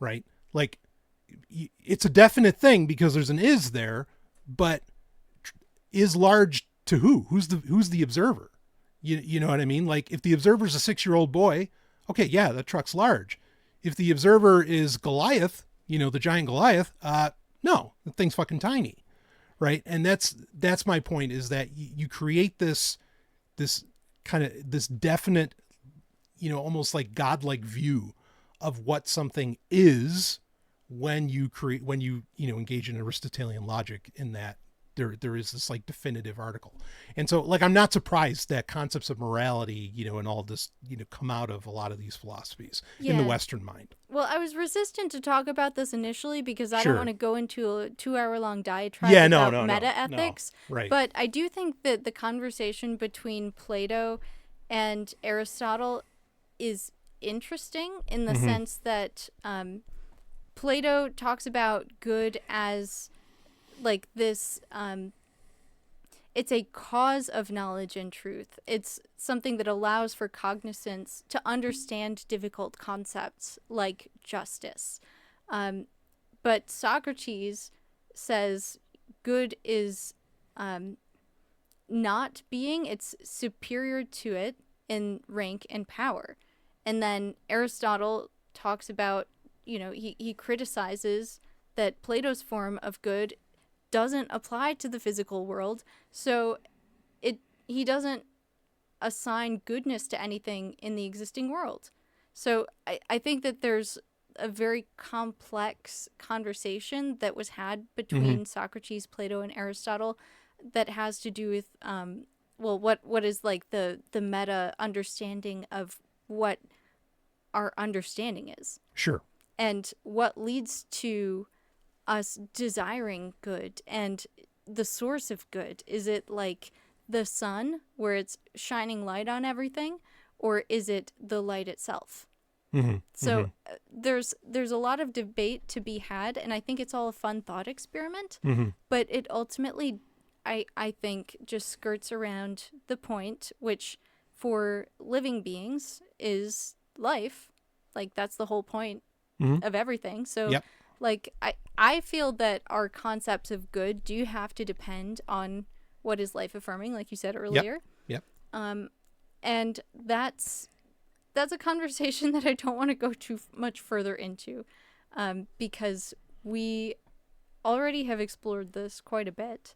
Right? Like, it's a definite thing because there's an is there, but is large to who? Who's the observer? You know what I mean? Like, if the observer's a 6-year-old boy, okay, yeah, that truck's large. If the observer is Goliath, the giant Goliath, no, the thing's fucking tiny. Right. And that's my point, is that you create this definite, almost like godlike view of what something is when you engage in Aristotelian logic, in that there is this like definitive article. And so, like, I'm not surprised that concepts of morality, and all this, come out of a lot of these philosophies in the Western mind. Well, I was resistant to talk about this initially because I Sure. don't want to go into a 2-hour-long diatribe about meta-ethics. No. Right. But I do think that the conversation between Plato and Aristotle is interesting in the sense that Plato talks about good as like this, it's a cause of knowledge and truth. It's something that allows for cognizance to understand difficult concepts like justice. But Socrates says good is not being, it's superior to it in rank and power. And then Aristotle talks about, he criticizes that Plato's form of good doesn't apply to the physical world, so he doesn't assign goodness to anything in the existing world. So I think that there's a very complex conversation that was had between Socrates, Plato, and Aristotle that has to do with what is like the meta understanding of what our understanding is. Sure. And what leads to us desiring good and the source of good. Is it like the sun where it's shining light on everything, or is it the light itself? So there's a lot of debate to be had, and I think it's all a fun thought experiment, but it ultimately I think just skirts around the point, which for living beings is life. Like, that's the whole point of everything. So like, I feel that our concepts of good do have to depend on what is life affirming, like you said earlier. Yep. And that's a conversation that I don't want to go too much further into, because we already have explored this quite a bit.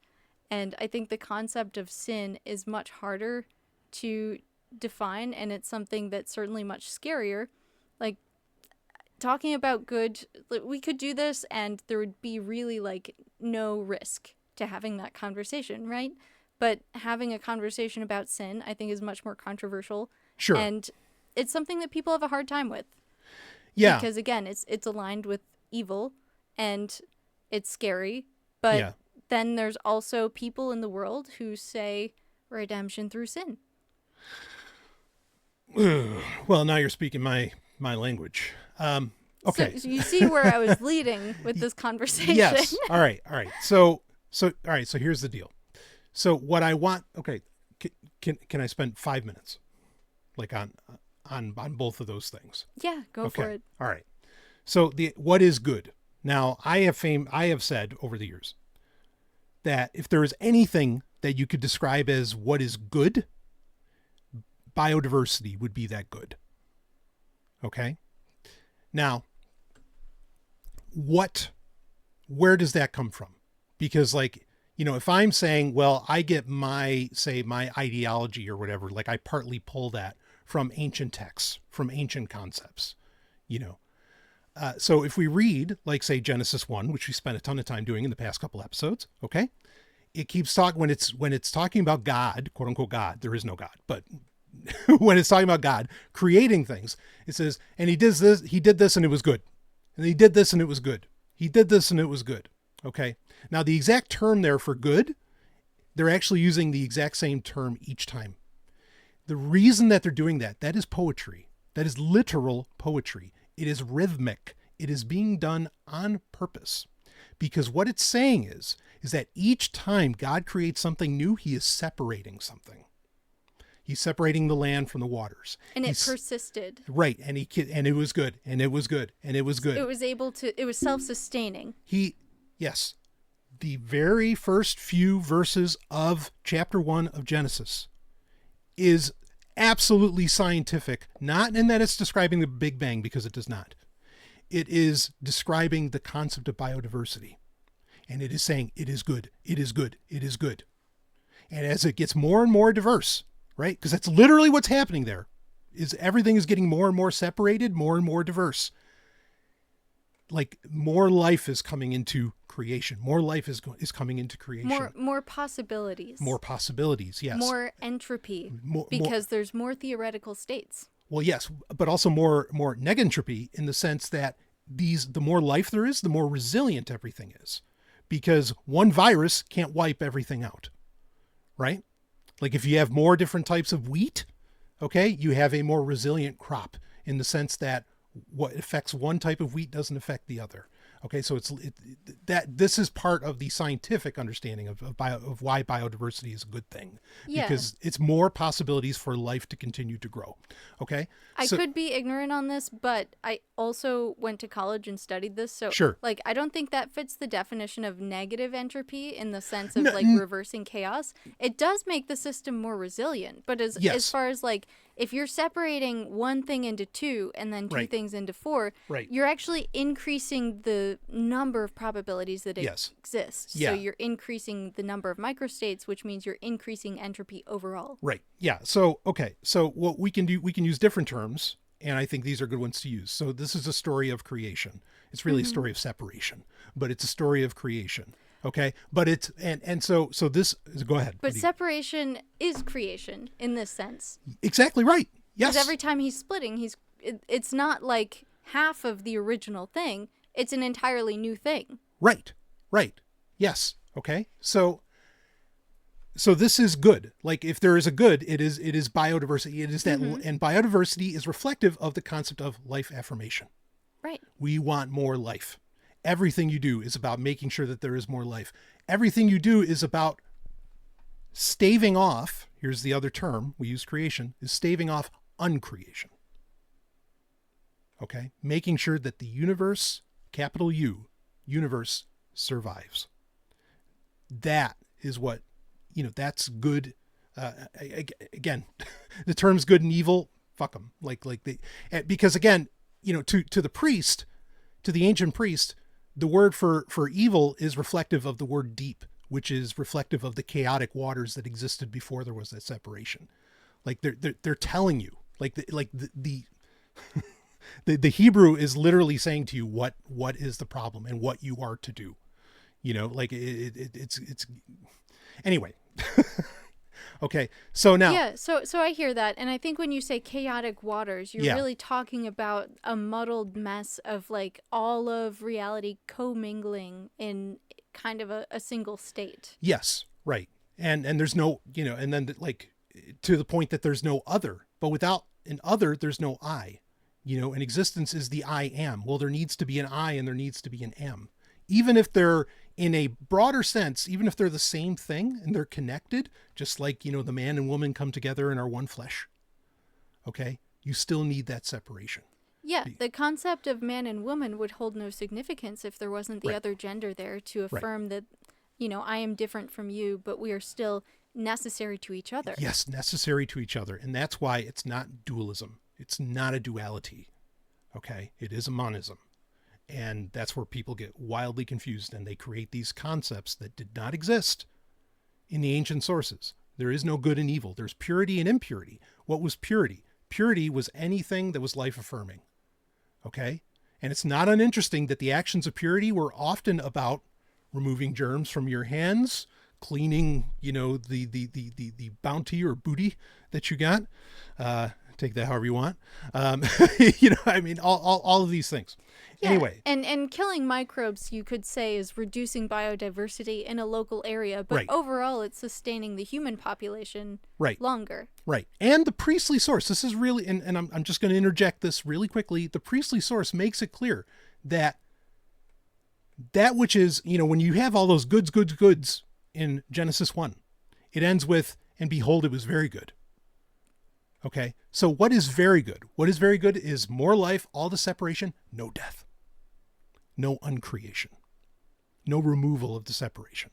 And I think the concept of sin is much harder to define, and it's something that's certainly much scarier. Like, talking about good, we could do this and there would be really like no risk to having that conversation, right? But having a conversation about sin, I think, is much more controversial. Sure. And it's something that people have a hard time with. Yeah. Because again, it's aligned with evil and it's scary. But then there's also people in the world who say redemption through sin. Well, now you're speaking my language. Okay. So you see where I was leading with this conversation. Yes. All right. So all right. So here's the deal. So what I want, okay. Can I spend 5 minutes like on both of those things? Yeah, go for it. All right. So what is good? Now, I have said over the years that if there is anything that you could describe as what is good, biodiversity would be that good. Okay. Now, where does that come from? Because, like, if I'm saying, well, I get my ideology or whatever, like, I partly pull that from ancient texts, from ancient concepts, so if we read, like, say, Genesis 1, which we spent a ton of time doing in the past couple episodes, okay, it keeps talking, when it's talking about God, quote unquote God, there is no God, but when it's talking about God creating things, it says, and he did this and it was good. And he did this and it was good. He did this and it was good. Okay. Now, the exact term there for good, they're actually using the exact same term each time. The reason that they're doing that is poetry. That is literal poetry. It is rhythmic. It is being done on purpose. Because what it's saying is is that each time God creates something new, he is separating something. He's separating the land from the waters. And it persisted. Right. And it was good. And it was good. And it was good. It was self-sustaining. Yes. The very first few verses of chapter 1 of Genesis is absolutely scientific, not in that it's describing the Big Bang, because it does not. It is describing the concept of biodiversity. And it is saying it is good. It is good. It is good. And as it gets more and more diverse, right? Because that's literally what's happening there, is everything is getting more and more separated, more and more diverse. Like more life is coming into creation. More life is coming into creation. More possibilities. More possibilities, yes. More entropy, because there's more theoretical states. Well, yes, but also more negentropy, in the sense that the more life there is, the more resilient everything is. Because one virus can't wipe everything out, right? Like if you have more different types of wheat, okay, you have a more resilient crop, in the sense that what affects one type of wheat doesn't affect the other. Okay, so this is part of the scientific understanding of why biodiversity is a good thing. Yeah. Because it's more possibilities for life to continue to grow. Okay? I could be ignorant on this, but I also went to college and studied this. So sure. Like, I don't think that fits the definition of negative entropy in the sense of reversing chaos. It does make the system more resilient, but as far as like, if you're separating one thing into two and then two things into four, you're actually increasing the number of probabilities that exist. Yeah. So you're increasing the number of microstates, which means you're increasing entropy overall. Right. Yeah. So, okay. So what we can do, we can use different terms, and I think these are good ones to use. So this is a story of creation. It's really a story of separation, but it's a story of creation. Okay. But it's, so this, go ahead. But separation is creation in this sense. Exactly right. Yes. Because every time he's splitting, it's not like half of the original thing. It's an entirely new thing. Right. Yes. Okay. So this is good. Like if there is a good, it is biodiversity. It is that, and biodiversity is reflective of the concept of life affirmation. Right. We want more life. Everything you do is about making sure that there is more life. Everything you do is about staving off, here's the other term we use, creation, is staving off uncreation. Okay? Making sure that the universe, capital U, universe, survives. That is what, that's good. Again, the terms good and evil, fuck them. Because again, to the priest, to the ancient priest, the word for evil is reflective of the word deep, which is reflective of the chaotic waters that existed before there was that separation. Like they're telling you, the Hebrew is literally saying to you what is the problem and what you are to do. It's anyway. Okay, so now... Yeah, so I hear that, and I think when you say chaotic waters, you're really talking about a muddled mess of, like, all of reality commingling in kind of a single state. Yes, right. And there's no, and then, like, to the point that there's no other. But without an other, there's no I. And existence is the I am. Well, there needs to be an I and there needs to be an am. Even if they're, in a broader sense, even if they're the same thing and they're connected, just like, the man and woman come together and are one flesh. Okay? You still need that separation. Yeah, the concept of man and woman would hold no significance if there wasn't the other gender there to affirm that, I am different from you, but we are still necessary to each other. Yes, necessary to each other. And that's why it's not dualism. It's not a duality. Okay? It is a monism. And that's where people get wildly confused, and they create these concepts that did not exist in the ancient sources. There is no good and evil. There's purity and impurity. What was purity? Purity was anything that was life-affirming. Okay? And it's not uninteresting that the actions of purity were often about removing germs from your hands, cleaning, the bounty or booty that you got. Take that however you want. All of these things. Yeah, anyway. And killing microbes, you could say, is reducing biodiversity in a local area, but overall it's sustaining the human population longer. Right. And the priestly source, this is really, and I'm just going to interject this really quickly. The priestly source makes it clear that That which is, when you have all those goods in Genesis 1, it ends with, and behold, it was very good. Okay. So what is very good? What is very good is more life, all the separation, no death, no uncreation, no removal of the separation.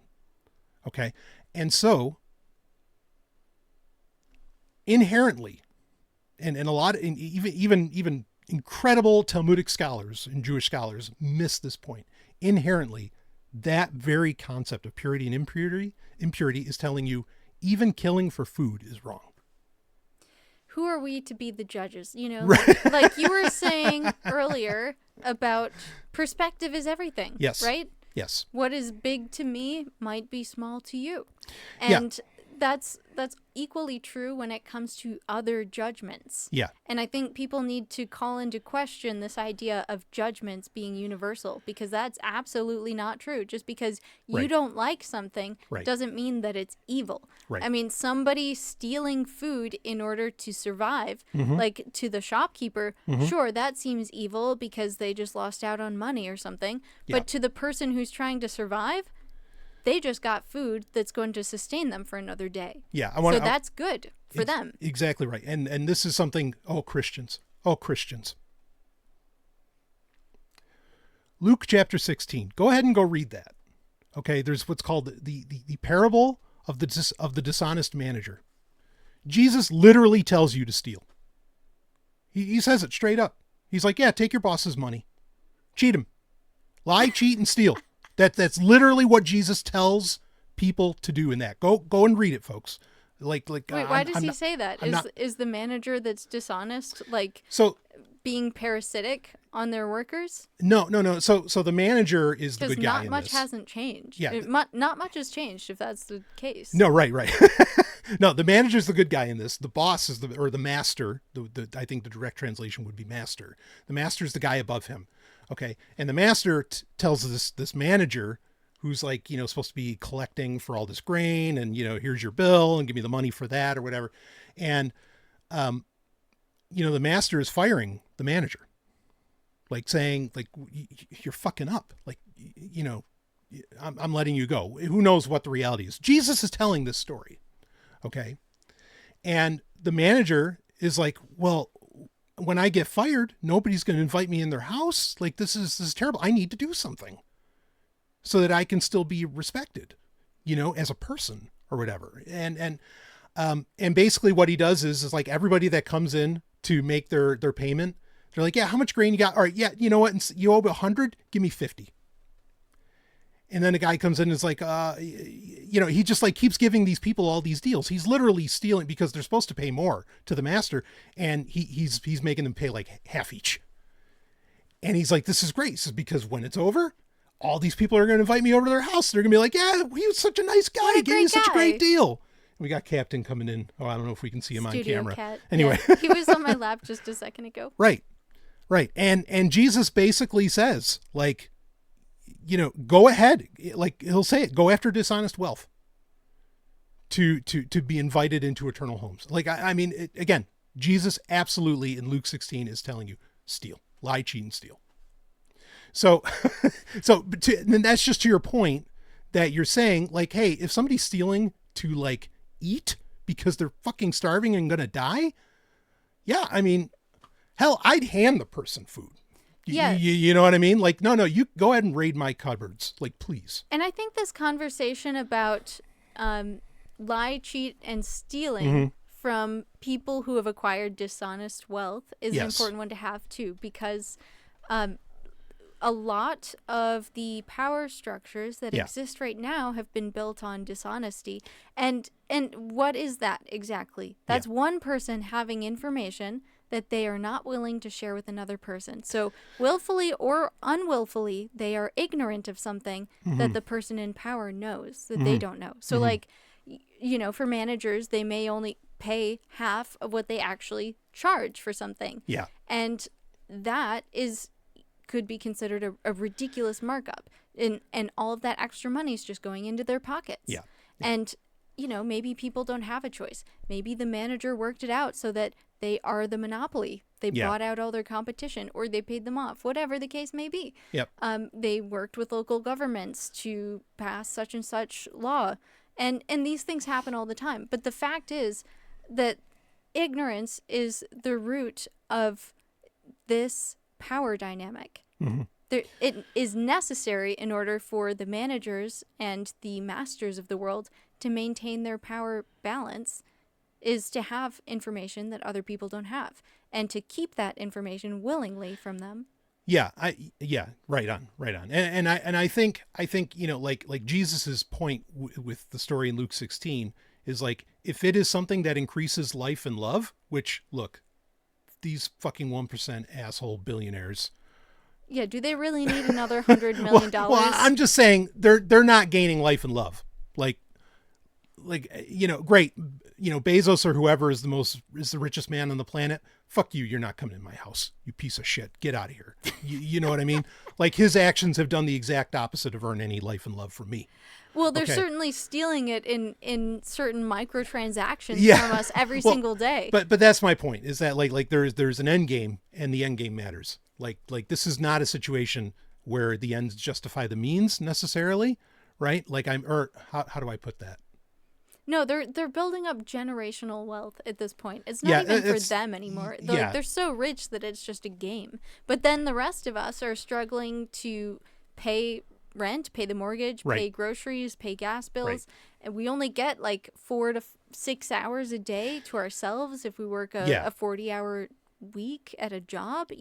Okay. And so inherently, and a lot, even incredible Talmudic scholars and Jewish scholars miss this point. Inherently, that very concept of purity and impurity is telling you even killing for food is wrong. Who are we to be the judges? Right. Like you were saying earlier about perspective is everything. Yes. Right? Yes. What is big to me might be small to you. And that's equally true when it comes to other judgments. Yeah. And I think people need to call into question this idea of judgments being universal, because that's absolutely not true. Just because you don't like something doesn't mean that it's evil. Right. I mean, somebody stealing food in order to survive, like to the shopkeeper, sure, that seems evil because they just lost out on money or something. Yeah. But to the person who's trying to survive, they just got food that's going to sustain them for another day. Yeah. So that's good for them. Exactly right. And this is something, Christians. Luke chapter 16. Go ahead and go read that. Okay. There's what's called the parable of the dishonest manager. Jesus literally tells you to steal. He says it straight up. He's like, yeah, take your boss's money. Cheat him. Lie, cheat, and steal. That's literally what Jesus tells people to do in that. Go and read it, folks. Wait, why does he say that? Is the manager that's dishonest being parasitic on their workers? No. So the manager is the good guy in this. Because not much hasn't changed. Yeah. Not much has changed if that's the case. No, right. No, the manager's the good guy in this. The boss is the master. I think the direct translation would be master. The master is the guy above him. Okay. And the master tells this manager who's like, supposed to be collecting for all this grain and, here's your bill and give me the money for that or whatever. And, the master is firing the manager, like saying like, you're fucking up. Like, I'm letting you go. Who knows what the reality is? Jesus is telling this story. Okay. And the manager is like, well, when I get fired, nobody's going to invite me in their house. Like, this is terrible. I need to do something so that I can still be respected, as a person or whatever. And basically what he does is like everybody that comes in to make their payment, they're like, yeah, how much grain you got? All right. Yeah. You know what? You owe 100, give me 50. And then a guy comes in and is like, he just like keeps giving these people all these deals. He's literally stealing because they're supposed to pay more to the master. And he's making them pay like half each. And he's like, this is great. This is because when it's over, all these people are going to invite me over to their house. They're going to be like, yeah, he was such a nice guy. He gave me such a great deal. We got Captain coming in. Oh, I don't know if we can see him Studio on camera. Cat. Anyway, Yeah, he was on my lap just a second ago. Right. And Jesus basically says like, go ahead. Like he'll say it, go after dishonest wealth to be invited into eternal homes. Like, I mean, again, Jesus absolutely in Luke 16 is telling you steal, lie, cheat, and steal. So and that's just to your point that you're saying like, hey, if somebody's stealing to like eat because they're fucking starving and going to die. Yeah. I mean, hell, I'd hand the person food. Yeah. You know what I mean? Like, no, you go ahead and raid my cupboards. Like, please. And I think this conversation about lie, cheat, and stealing from people who have acquired dishonest wealth is an important one to have too, because a lot of the power structures that exist right now have been built on dishonesty. And what is that exactly? That's one person having information that they are not willing to share with another person. So willfully or unwillfully, they are ignorant of something that the person in power knows that they don't know. So like, for managers, they may only pay half of what they actually charge for something. Yeah. And that could be considered a ridiculous markup. And all of that extra money is just going into their pockets. Yeah. And maybe people don't have a choice. Maybe the manager worked it out so that they are the monopoly. They bought out all their competition, or they paid them off, whatever the case may be. Yep. They worked with local governments to pass such and such law. And these things happen all the time. But the fact is that ignorance is the root of this power dynamic. Mm-hmm. It is necessary in order for the managers and the masters of the world to maintain their power balance, is to have information that other people don't have, and to keep that information willingly from them. Yeah, right on. And I think like Jesus's point with the story in Luke 16 is like, if it is something that increases life and love, which, look, these fucking 1% asshole billionaires. Yeah, do they really need another $100 million? Well, I'm just saying they're not gaining life and love. Like, great. Bezos or whoever is the richest man on the planet. Fuck you. You're not coming in my house. You piece of shit. Get out of here. You know what I mean? Like, his actions have done the exact opposite of earn any life and love from me. Well, they're certainly stealing it in certain microtransactions from us every single day. But that's my point, is that like there's an end game, and the end game matters. Like this is not a situation where the ends justify the means necessarily, right? Like how do I put that? No, they're building up generational wealth at this point. It's not even for them anymore. They're so rich that it's just a game. But then the rest of us are struggling to pay rent, pay the mortgage, pay groceries, pay gas bills. And we only get like 4 to 6 hours a day to ourselves if we work a 40-hour week at a job.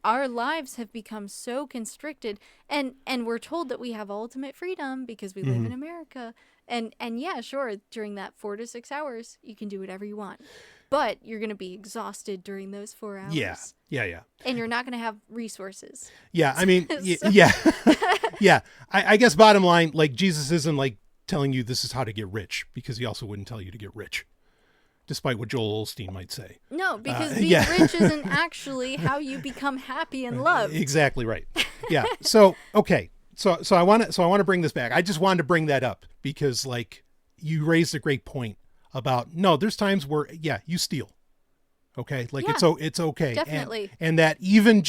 Our lives have become so constricted, and we're told that we have ultimate freedom because we live in America. And yeah, sure, during that 4 to 6 hours, you can do whatever you want. But you're going to be exhausted during those 4 hours. Yeah. And you're not going to have resources. Yeah, I mean, yeah. I guess bottom line, like, Jesus isn't like telling you this is how to get rich, because he also wouldn't tell you to get rich, despite what Joel Osteen might say. No, because being rich isn't actually how you become happy and loved. Exactly right. Yeah. So, okay. So I want to bring this back. I just wanted to bring that up because, like, you raised a great point about, no, there's times where, you steal. Okay. Like, it's okay. Definitely. And that even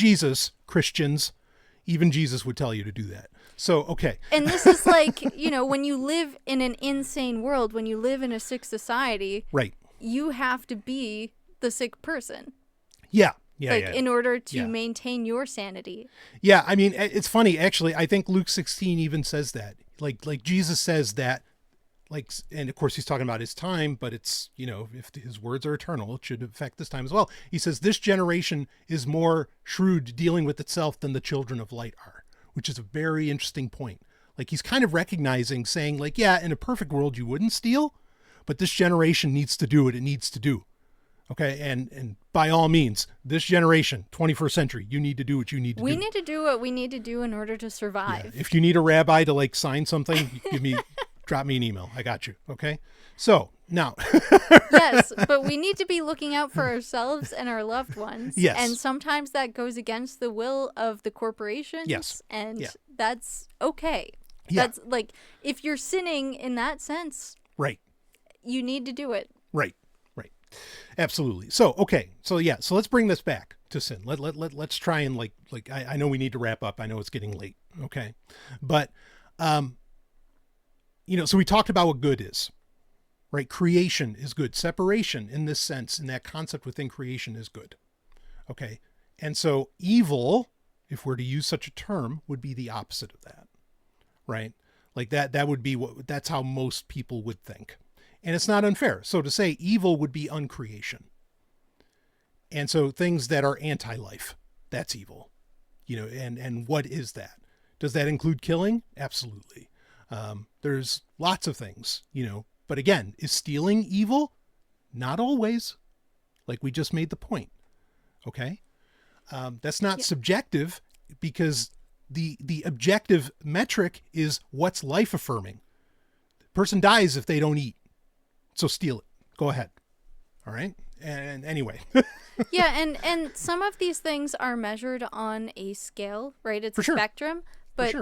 Christians, even Jesus would tell you to do that. So, okay. And this is like, when you live in an insane world, when you live in a sick society, right, you have to be the sick person. Yeah. In order to maintain your sanity. Yeah, I mean, it's funny, actually. I think Luke 16 even says that. Like Jesus says that, like, and of course he's talking about his time, but it's, if his words are eternal, it should affect this time as well. He says, this generation is more shrewd dealing with itself than the children of light are, which is a very interesting point. Like, he's kind of recognizing, saying, like, yeah, in a perfect world, you wouldn't steal, but this generation needs to do what it needs to do. Okay, and by all means, this generation, 21st century, you need to do what you need to do. We need to do what we need to do in order to survive. Yeah. If you need a rabbi to, like, sign something, drop me an email. I got you. Okay, so now. Yes, but we need to be looking out for ourselves and our loved ones. Yes, and sometimes that goes against the will of the corporations. Yes, and that's okay. Yeah. That's like, if you're sinning in that sense, right, you need to do it. Right. Absolutely. So, okay. So let's bring this back to sin. Let's try and like, I know we need to wrap up. I know it's getting late. Okay. But, so we talked about what good is, right? Creation is good. Separation in this sense, in that concept within creation, is good. Okay. And so evil, if we're to use such a term, would be the opposite of that, right? Like that would be that's how most people would think. And it's not unfair. So to say evil would be uncreation. And so things that are anti-life, that's evil. And what is that? Does that include killing? Absolutely. There's lots of things, but again, is stealing evil? Not always. Like we just made the point. Okay. That's not subjective, because the objective metric is what's life affirming. The person dies if they don't eat. So steal it. Go ahead. All right. And anyway. Yeah. And some of these things are measured on a scale, right? It's a spectrum. But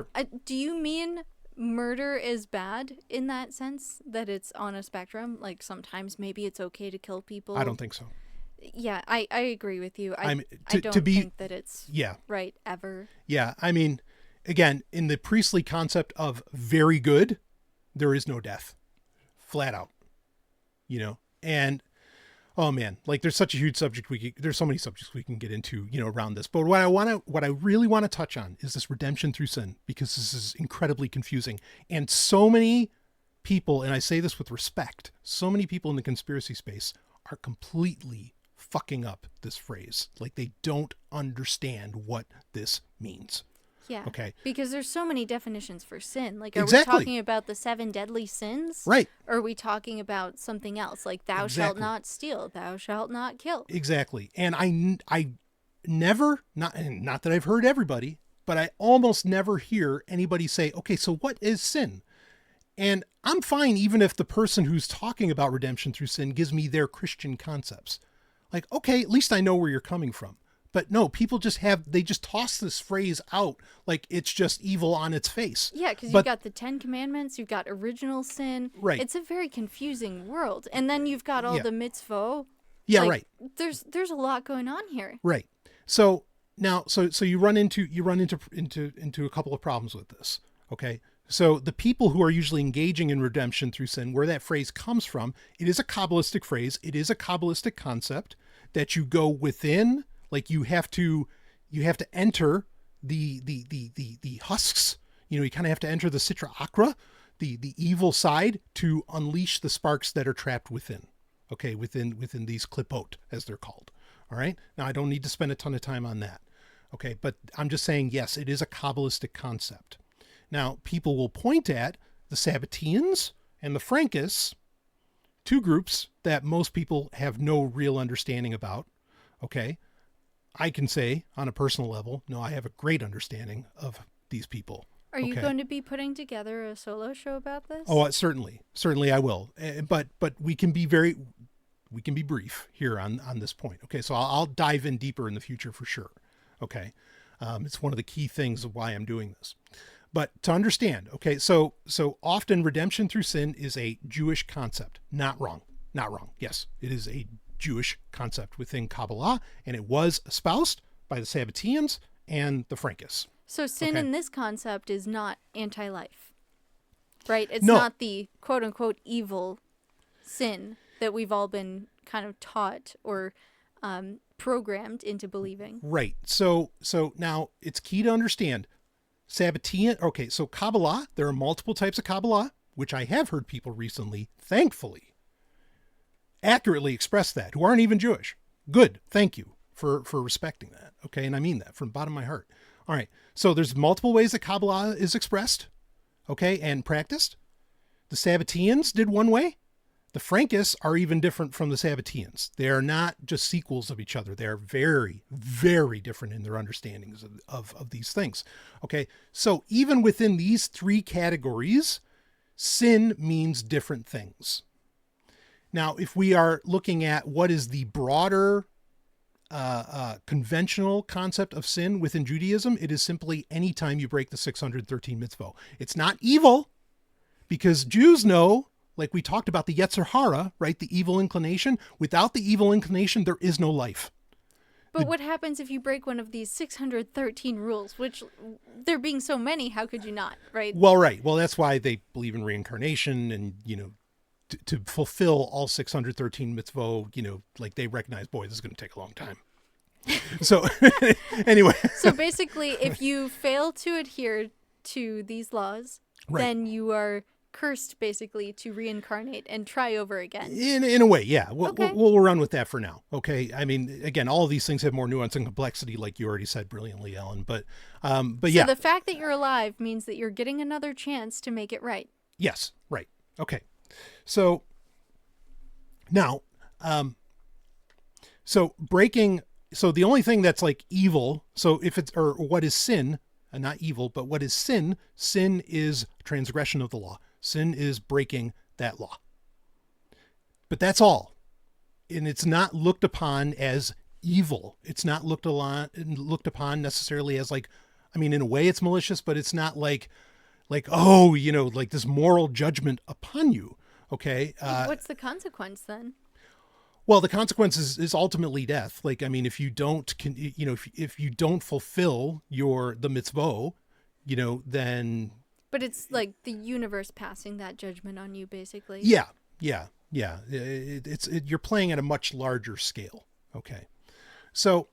do you mean murder is bad in that sense, that it's on a spectrum. Like, sometimes maybe it's okay to kill people. I don't think so. Yeah, I agree with you. I don't think that it's right ever. Yeah, I mean, again, in the priestly concept of very good, there is no death. Flat out. You know? And, oh man, like there's such a huge subject there's so many subjects we can get into, you know, around this. But what I really want to touch on is this redemption through sin, because this is incredibly confusing. And so many people, and I say this with respect, so many people in the conspiracy space are completely fucking up this phrase. Like they don't understand what this means. Yeah. Okay. Because there's so many definitions for sin. Like, are we Exactly. talking about the 7 deadly sins? Right. Or are we talking about something else? Like, thou shalt not steal, thou shalt not kill. Exactly. And I never, not that I've heard everybody, but I almost never hear anybody say, okay, so what is sin? And I'm fine even if the person who's talking about redemption through sin gives me their Christian concepts. Like, okay, at least I know where you're coming from. But no, people they just toss this phrase out like it's just evil on its face. Yeah, because you've got the 10 Commandments, you've got original sin. Right. It's a very confusing world. And then you've got all the mitzvot. Yeah, like, right. There's a lot going on here. Right. So now, so you run into a couple of problems with this. Okay. So the people who are usually engaging in redemption through sin, where that phrase comes from, it is a Kabbalistic phrase. It is a Kabbalistic concept that you go within. Like you have to enter the husks, you know, you kind of have to enter the Sitra Achra, the evil side, to unleash the sparks that are trapped within. Okay. Within these klipot, as they're called. All right. Now I don't need to spend a ton of time on that. Okay. But I'm just saying, yes, it is a Kabbalistic concept. Now people will point at the Sabbateans and the Frankists, two groups that most people have no real understanding about. Okay. I can say on a personal level, no, I have a great understanding of these people. Are you going to be putting together a solo show about this? Oh, certainly I will. But we can be brief here on this point. Okay. So I'll dive in deeper in the future for sure. Okay. It's one of the key things of why I'm doing this, but to understand. Okay. So often redemption through sin is a Jewish concept. Not wrong. Yes, it is a Jewish concept within Kabbalah, and it was espoused by the Sabbateans and the Frankists. So sin in this concept is not anti-life, right? It's not the quote-unquote evil sin that we've all been kind of taught or programmed into believing. Right. So now it's key to understand Sabbatean. Okay, so Kabbalah, there are multiple types of Kabbalah, which I have heard people recently, thankfully, accurately express that, who aren't even Jewish. Good. Thank you for respecting that. Okay. And I mean that from the bottom of my heart. All right. So there's multiple ways that Kabbalah is expressed. Okay. And practiced. The Sabbateans did one way. The Frankists are even different from the Sabbateans. They are not just sequels of each other. They are very, very different in their understandings of these things. Okay. So even within these three categories, sin means different things. Now, if we are looking at what is the broader conventional concept of sin within Judaism, it is simply any time you break the 613 mitzvot. It's not evil, because Jews know, like we talked about the Yetzer Hara, right? The evil inclination. Without the evil inclination, there is no life. But what happens if you break one of these 613 rules, which there being so many, how could you not, right? Well, right. Well, that's why they believe in reincarnation and, you know, to fulfill all 613 mitzvot, you know, like they recognize, boy, this is going to take a long time. So anyway. So basically, if you fail to adhere to these laws, then you are cursed basically to reincarnate and try over again. In a way, yeah. We'll run with that for now. Okay. I mean, again, all of these things have more nuance and complexity, like you already said brilliantly, Ellen. But yeah. So the fact that you're alive means that you're getting another chance to make it right. Yes. Right. Okay. So now, so the only thing that's like evil, so if it's, or what is sin, not evil, but what is sin? Sin is transgression of the law. Sin is breaking that law. But that's all. And it's not looked upon as evil. It's not looked upon necessarily as like, I mean, in a way it's malicious, but it's not like like, oh, like this moral judgment upon you. Okay. What's the consequence then? Well, the consequence is ultimately death. Like, I mean, if you don't, if you don't fulfill the mitzvah, then. But it's like the universe passing that judgment on you, basically. Yeah. You're playing at a much larger scale. Okay. So,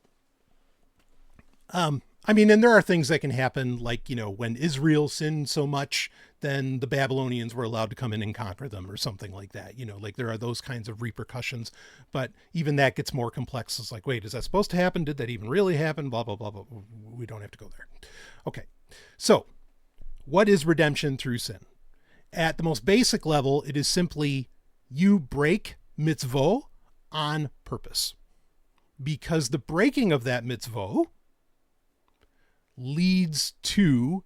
I mean, and there are things that can happen, like, when Israel sinned so much, then the Babylonians were allowed to come in and conquer them or something like that. Like there are those kinds of repercussions, but even that gets more complex. It's like, wait, is that supposed to happen? Did that even really happen? Blah, blah, blah, blah. We don't have to go there. Okay. So what is redemption through sin? At the most basic level, it is simply you break mitzvah on purpose, because the breaking of that mitzvah leads to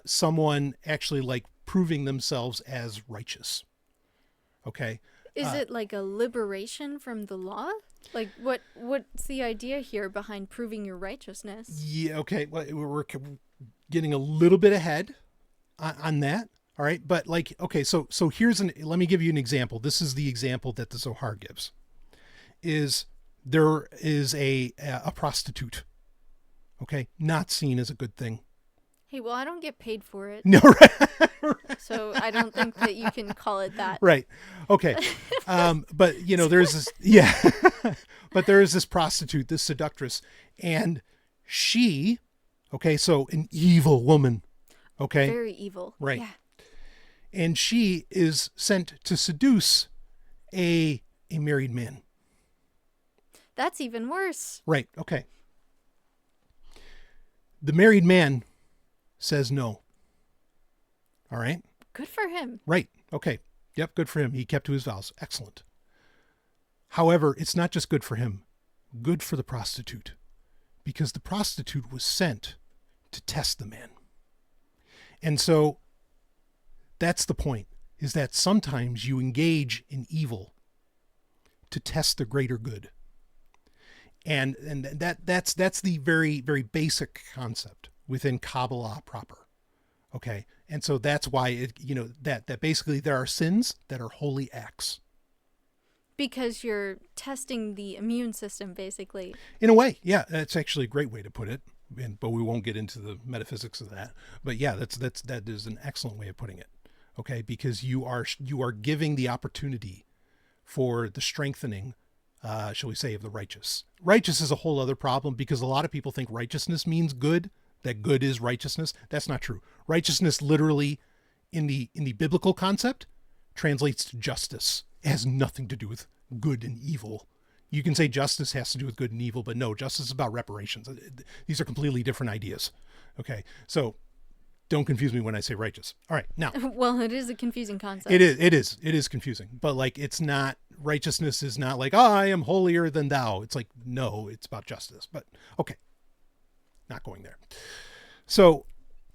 someone actually like proving themselves as righteous. Okay. Is it like a liberation from the law? Like what's the idea here behind proving your righteousness? Yeah. Okay. Well, we're getting a little bit ahead on that. All right. But like, okay, so let me give you an example. This is the example that the Zohar gives. There is a prostitute. Okay. Not seen as a good thing. Hey, well, I don't get paid for it. No, right. So I don't think that you can call it that. Right. Okay. But there's this, yeah, but there is this prostitute, this seductress, and she, okay, so an evil woman. Okay. Very evil. Right. Yeah. And she is sent to seduce a married man. That's even worse. Right. Okay. The married man says no. All right. Good for him. Right. Okay. Yep. Good for him. He kept to his vows. Excellent. However, it's not just good for him, good for the prostitute, because the prostitute was sent to test the man. And so that's the point, is that sometimes you engage in evil to test the greater good. And that's the very, very basic concept within Kabbalah proper. Okay. And so that's why that basically there are sins that are holy acts. Because you're testing the immune system, basically. In a way. Yeah. That's actually a great way to put it. But we won't get into the metaphysics of that. But yeah, that is an excellent way of putting it. Okay. Because you are giving the opportunity for the strengthening, shall we say, of the righteous. Righteous is a whole other problem, because a lot of people think righteousness means good, that good is righteousness. That's not true. Righteousness literally in the biblical concept translates to justice. It has nothing to do with good and evil. You can say justice has to do with good and evil, but no, justice is about reparations. These are completely different ideas. Okay. So don't confuse me when I say righteous. All right. Now, well, it is a confusing concept. It is confusing, but like, it's not, righteousness is not like, oh, I am holier than thou. It's like, no, it's about justice, but okay. Not going there. So.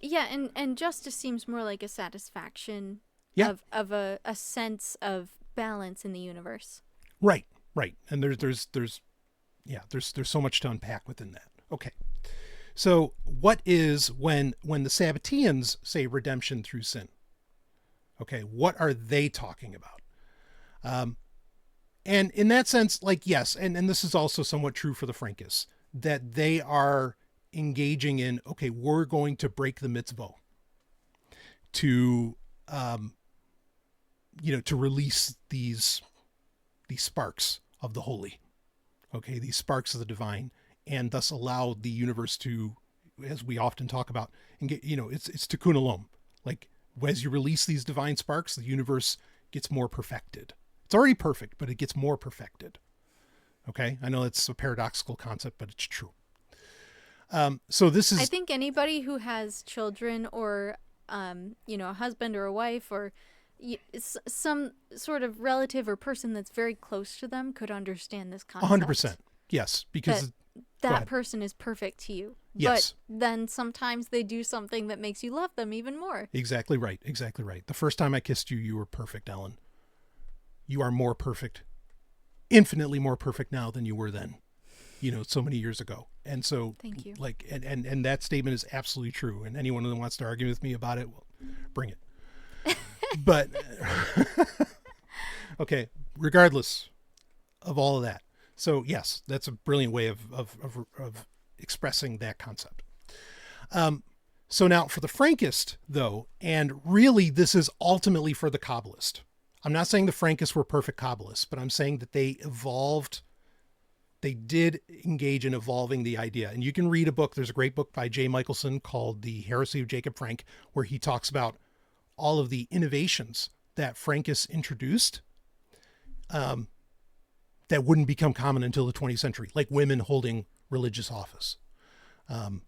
Yeah. And justice seems more like a satisfaction of a sense of balance in the universe. Right. Right. And there's so much to unpack within that. Okay. So what is when the Sabbateans say redemption through sin? Okay. What are they talking about? And in that sense, like, yes. And this is also somewhat true for the Frankists, that they are engaging in, okay, we're going to break the mitzvah to, to release these sparks of the holy, okay, these sparks of the divine, and thus allow the universe to, as we often talk about, and get, it's tikkun olam. Like, as you release these divine sparks, the universe gets more perfected. It's already perfect, but it gets more perfected. Okay. I know it's a paradoxical concept, but it's true. So this is, I think anybody who has children or, a husband or a wife or some sort of relative or person that's very close to them could understand this concept. 100%. Yes. Because that person is perfect to you. Yes. But then sometimes they do something that makes you love them even more. Exactly right. Exactly right. The first time I kissed you, you were perfect, Ellen. You are more perfect, infinitely more perfect now than you were then, so many years ago. And so, thank you. Like, and that statement is absolutely true. And anyone who wants to argue with me about it, well, Bring it. But, okay, regardless of all of that. So yes, that's a brilliant way of expressing that concept. So now for the Frankist, though, and really this is ultimately for the Kabbalist. I'm not saying the Frankists were perfect Kabbalists, but I'm saying that they evolved. They did engage in evolving the idea. And you can read a book. There's a great book by J. Michelson called The Heresy of Jacob Frank, where he talks about all of the innovations that Frankists introduced that wouldn't become common until the 20th century, like women holding religious office,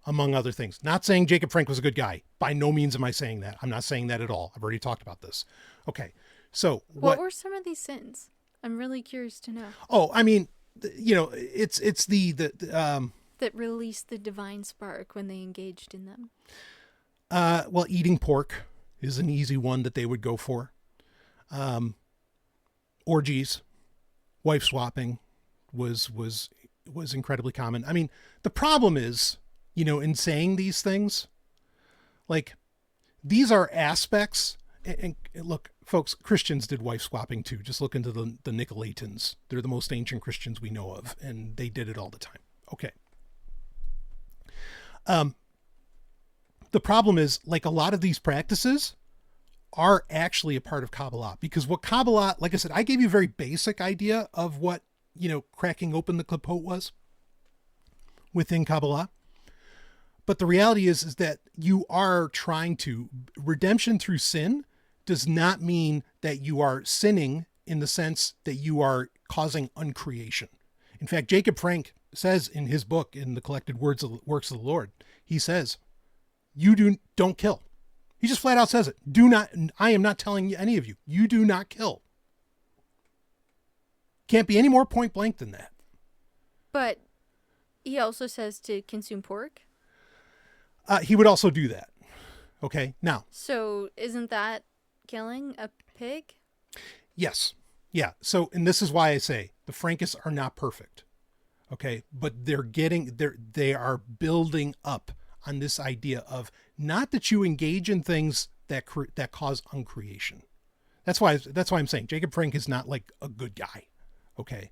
among other things. Not saying Jacob Frank was a good guy. By no means am I saying that. I'm not saying that at all. I've already talked about this. Okay. So what were some of these sins? I'm really curious to know. Oh, I mean, it's that released the divine spark when they engaged in them. Well, eating pork is an easy one that they would go for. Orgies, wife swapping was incredibly common. I mean, the problem is, in saying these things, like, these are aspects. And look, folks, Christians did wife swapping too. Just look into the Nicolaitans. They're the most ancient Christians we know of, and they did it all the time. Okay. The problem is, like, a lot of these practices are actually a part of Kabbalah, because what Kabbalah, like I said, I gave you a very basic idea of what, cracking open the klipot was within Kabbalah. But the reality is that you are trying to, redemption through sin does not mean that you are sinning in the sense that you are causing uncreation. In fact, Jacob Frank says in his book, in the Collected Works of the Lord, he says, don't kill. He just flat out says it. I am not telling any of you, you do not kill. Can't be any more point blank than that. But he also says to consume pork. He would also do that. Okay. Now. So isn't that killing a pig? Yes. Yeah. So, and this is why I say the Frankists are not perfect. Okay. But they are building up on this idea of not that you engage in things that cause uncreation. That's why I'm saying Jacob Frank is not like a good guy. Okay.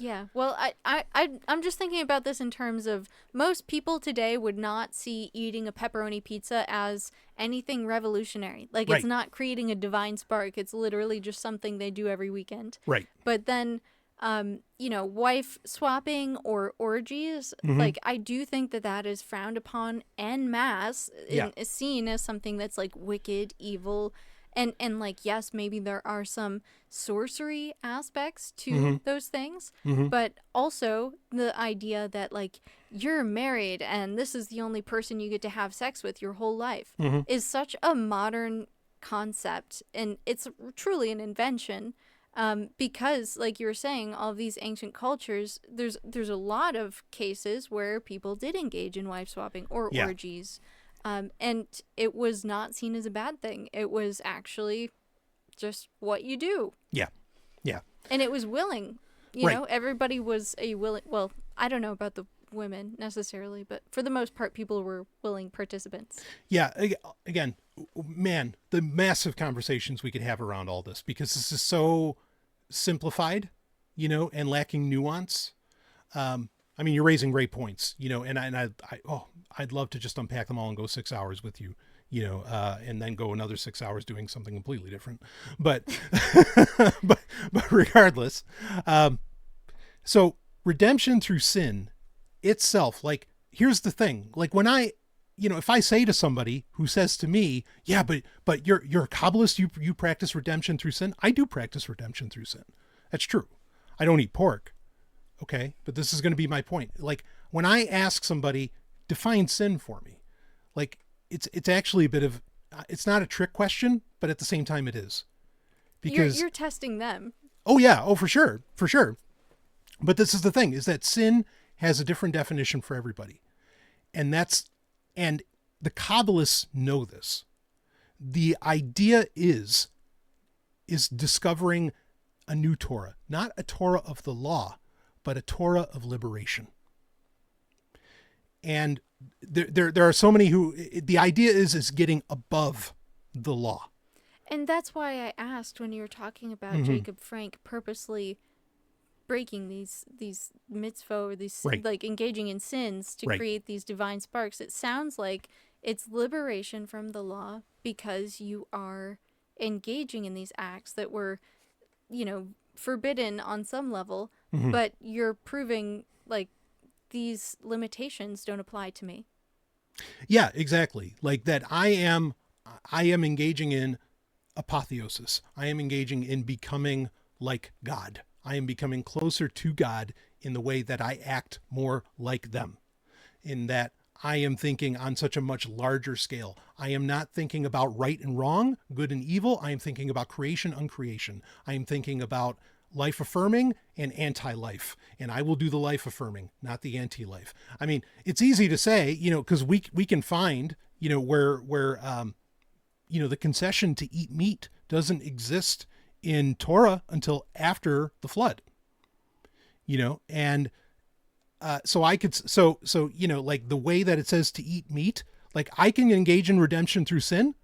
Yeah, well, I'm just thinking about this in terms of most people today would not see eating a pepperoni pizza as anything revolutionary. Like, right. It's not creating a divine spark. It's literally just something they do every weekend. Right. But then, wife swapping or orgies, mm-hmm. like, I do think that is frowned upon en masse, yeah. is seen as something that's, like, wicked, evil. And like, yes, maybe there are some sorcery aspects to mm-hmm. those things, mm-hmm. but also the idea that, like, you're married and this is the only person you get to have sex with your whole life mm-hmm. is such a modern concept. And it's truly an invention, because, like you were saying, all of these ancient cultures, there's a lot of cases where people did engage in wife swapping or yeah. orgies. And it was not seen as a bad thing. It was actually just what you do. Yeah. Yeah. And it was willing. You know, everybody was well, I don't know about the women necessarily, but for the most part, people were willing participants. Yeah. Again, man, the massive conversations we could have around all this, because this is so simplified, and lacking nuance. I mean, you're raising great points, and I'd love to just unpack them all and go 6 hours with you, and then go another 6 hours doing something completely different. But, but regardless, so redemption through sin itself, like, here's the thing, like, when if I say to somebody who says to me, yeah, but you're a Kabbalist, you practice redemption through sin. I do practice redemption through sin. That's true. I don't eat pork. Okay. But this is going to be my point. Like, when I ask somebody, define sin for me, like, it's actually a bit of, it's not a trick question, but at the same time it is, because you're testing them. Oh yeah. Oh, for sure. For sure. But this is the thing, is that sin has a different definition for everybody. And the Kabbalists know this. The idea is discovering a new Torah, not a Torah of the law, but a Torah of liberation. And there are so many who, the idea is getting above the law. And that's why I asked when you were talking about Jacob Frank purposely breaking these mitzvah or these like engaging in sins to create these divine sparks. It sounds like it's liberation from the law because you are engaging in these acts that were, forbidden on some level, but you're proving like these limitations don't apply to me. Yeah, exactly. Like that I am engaging in apotheosis. I am engaging in becoming like God. I am becoming closer to God in the way that I act more like them, in that I am thinking on such a much larger scale. I am not thinking about right and wrong, good and evil. I am thinking about creation, uncreation. I am thinking about life affirming and anti-life. And I will do the life affirming, not the anti-life. I mean, it's easy to say, because we can find, where the concession to eat meat doesn't exist in Torah until after the flood, and so I could, like the way that it says to eat meat, like I can engage in redemption through sin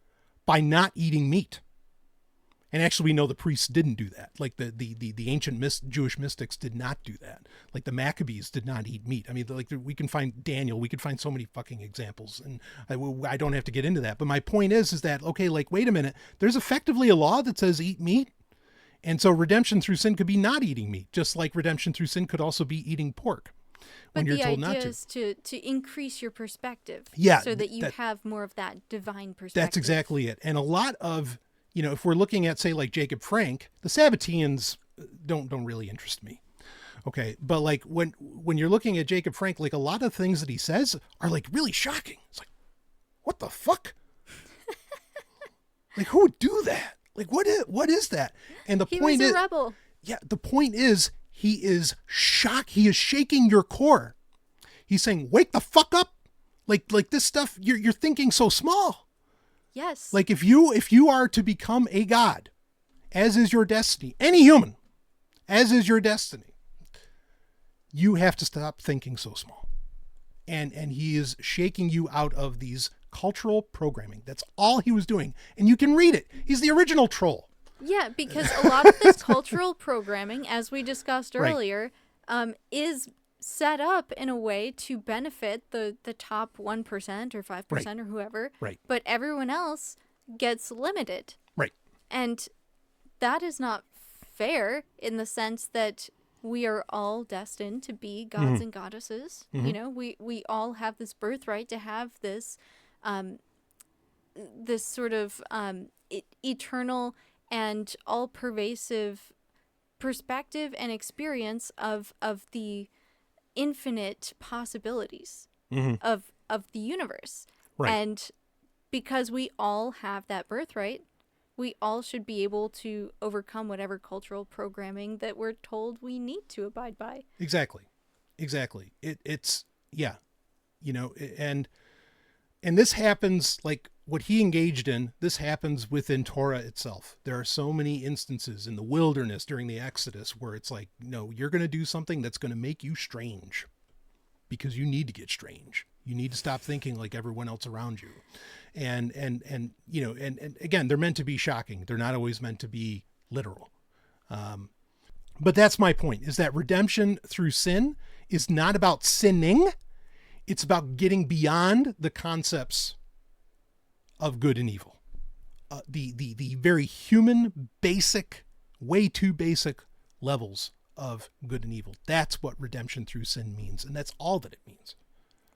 by not eating meat. And actually we know the priests didn't do that. Like the ancient Jewish mystics did not do that. Like the Maccabees did not eat meat. I mean, like we can find Daniel, we could find so many fucking examples, and I don't have to get into that. But my point is that, okay, like, wait a minute, there's effectively a law that says eat meat. And so redemption through sin could be not eating meat, just like redemption through sin could also be eating pork. When you're told not to. But the idea is to increase your perspective. Yeah. So that you have more of that divine perspective. That's exactly it. And a lot of, if we're looking at, say, like Jacob Frank, the Sabbateans don't really interest me. Okay. But like when you're looking at Jacob Frank, like a lot of things that he says are like really shocking. It's like, what the fuck? Like, who would do that? Like, what is that? And the point is, he was a rebel. Yeah. The point is, he is shocked. He is shaking your core. He's saying, wake the fuck up. Like this stuff, you're thinking so small. Yes. Like if you are to become a god, as is your destiny, any human, as is your destiny, you have to stop thinking so small. And he is shaking you out of these cultural programming. That's all he was doing. And you can read it. He's the original troll. Yeah, because a lot of this cultural programming, as we discussed earlier, is set up in a way to benefit the top 1% or 5% or whoever. Right. But everyone else gets limited. Right. And that is not fair in the sense that we are all destined to be gods and goddesses. We all have this birthright to have this this sort of eternal and all-pervasive perspective and experience of the infinite possibilities of the universe. Right. And because we all have that birthright, we all should be able to overcome whatever cultural programming that we're told we need to abide by. Exactly. It's yeah, and this happens, like what he engaged in, this happens within Torah itself. There are so many instances in the wilderness during the Exodus where it's like, no, you're going to do something that's going to make you strange because you need to get strange. You need to stop thinking like everyone else around you. And again, they're meant to be shocking. They're not always meant to be literal. But that's my point, is that redemption through sin is not about sinning. It's about getting beyond the concepts of good and evil. The very human, basic, way too basic levels of good and evil. That's what redemption through sin means. And that's all that it means.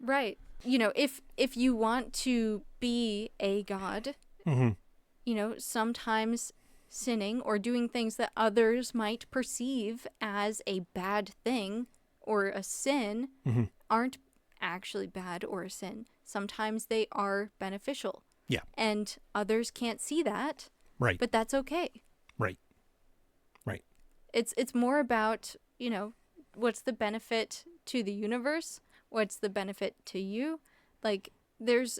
Right. If you want to be a god, sometimes sinning or doing things that others might perceive as a bad thing or a sin aren't actually bad or a sin. Sometimes they are beneficial. Yeah. And others can't see that. Right. But that's okay. Right. It's more about, what's the benefit to the universe? What's the benefit to you? Like, there's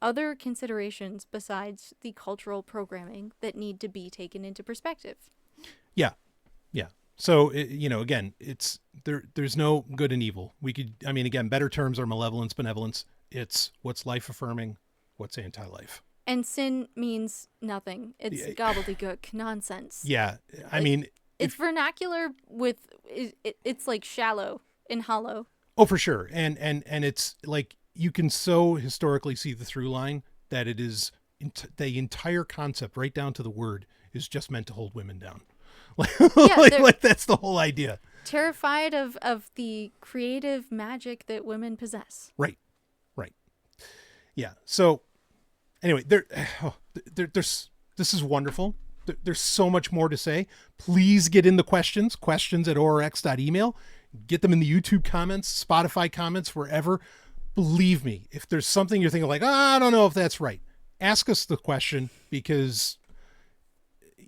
other considerations besides the cultural programming that need to be taken into perspective. Yeah. So, again, it's there's no good and evil. Again, better terms are malevolence, benevolence. It's what's life affirming, what's anti-life. And sin means nothing. It's gobbledygook nonsense. Yeah. I mean, it's vernacular with it's like shallow and hollow. Oh, for sure. And it's like you can so historically see the through line that it is the entire concept right down to the word is just meant to hold women down. Like that's the whole idea. Terrified of the creative magic that women possess. Right. Yeah. So anyway, this is wonderful. There's so much more to say. Please get in the questions at orx.email. Get them in the YouTube comments, Spotify comments, wherever. Believe me, if there's something you're thinking like, I don't know if that's right, ask us the question, because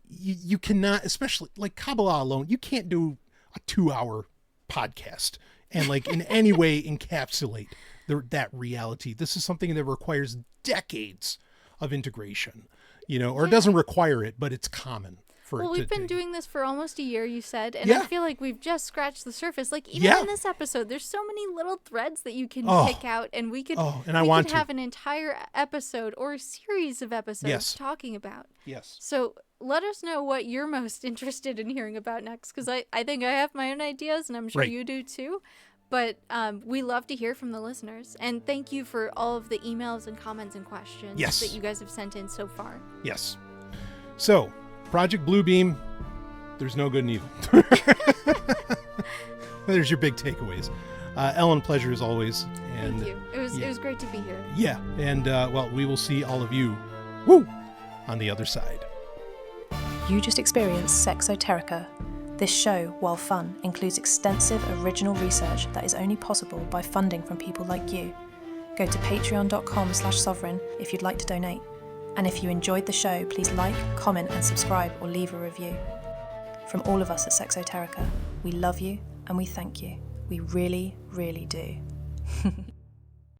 you cannot, especially like Kabbalah alone, you can't do a 2-hour podcast and like in any way encapsulate that reality. This is something that requires decades of integration, or it doesn't require it, but it's common. Well, we've been doing this for almost a year, you said, and I feel like we've just scratched the surface. Like, even in this episode, there's so many little threads that you can pick out, and we could have an entire episode or a series of episodes talking about. Yes. So let us know what you're most interested in hearing about next, because I think I have my own ideas, and I'm sure you do too. But we love to hear from the listeners, and thank you for all of the emails and comments and questions that you guys have sent in so far. Yes. So, Project Bluebeam, there's no good and evil. There's your big takeaways. Ellen, pleasure as always. And thank you. It was great to be here. Yeah, and we will see all of you on the other side. You just experienced Sexoterica. This show, while fun, includes extensive original research that is only possible by funding from people like you. Go to patreon.com/Sovryn if you'd like to donate. And if you enjoyed the show, please like, comment and subscribe or leave a review. From all of us at Sexoterica, we love you and we thank you. We really, really do.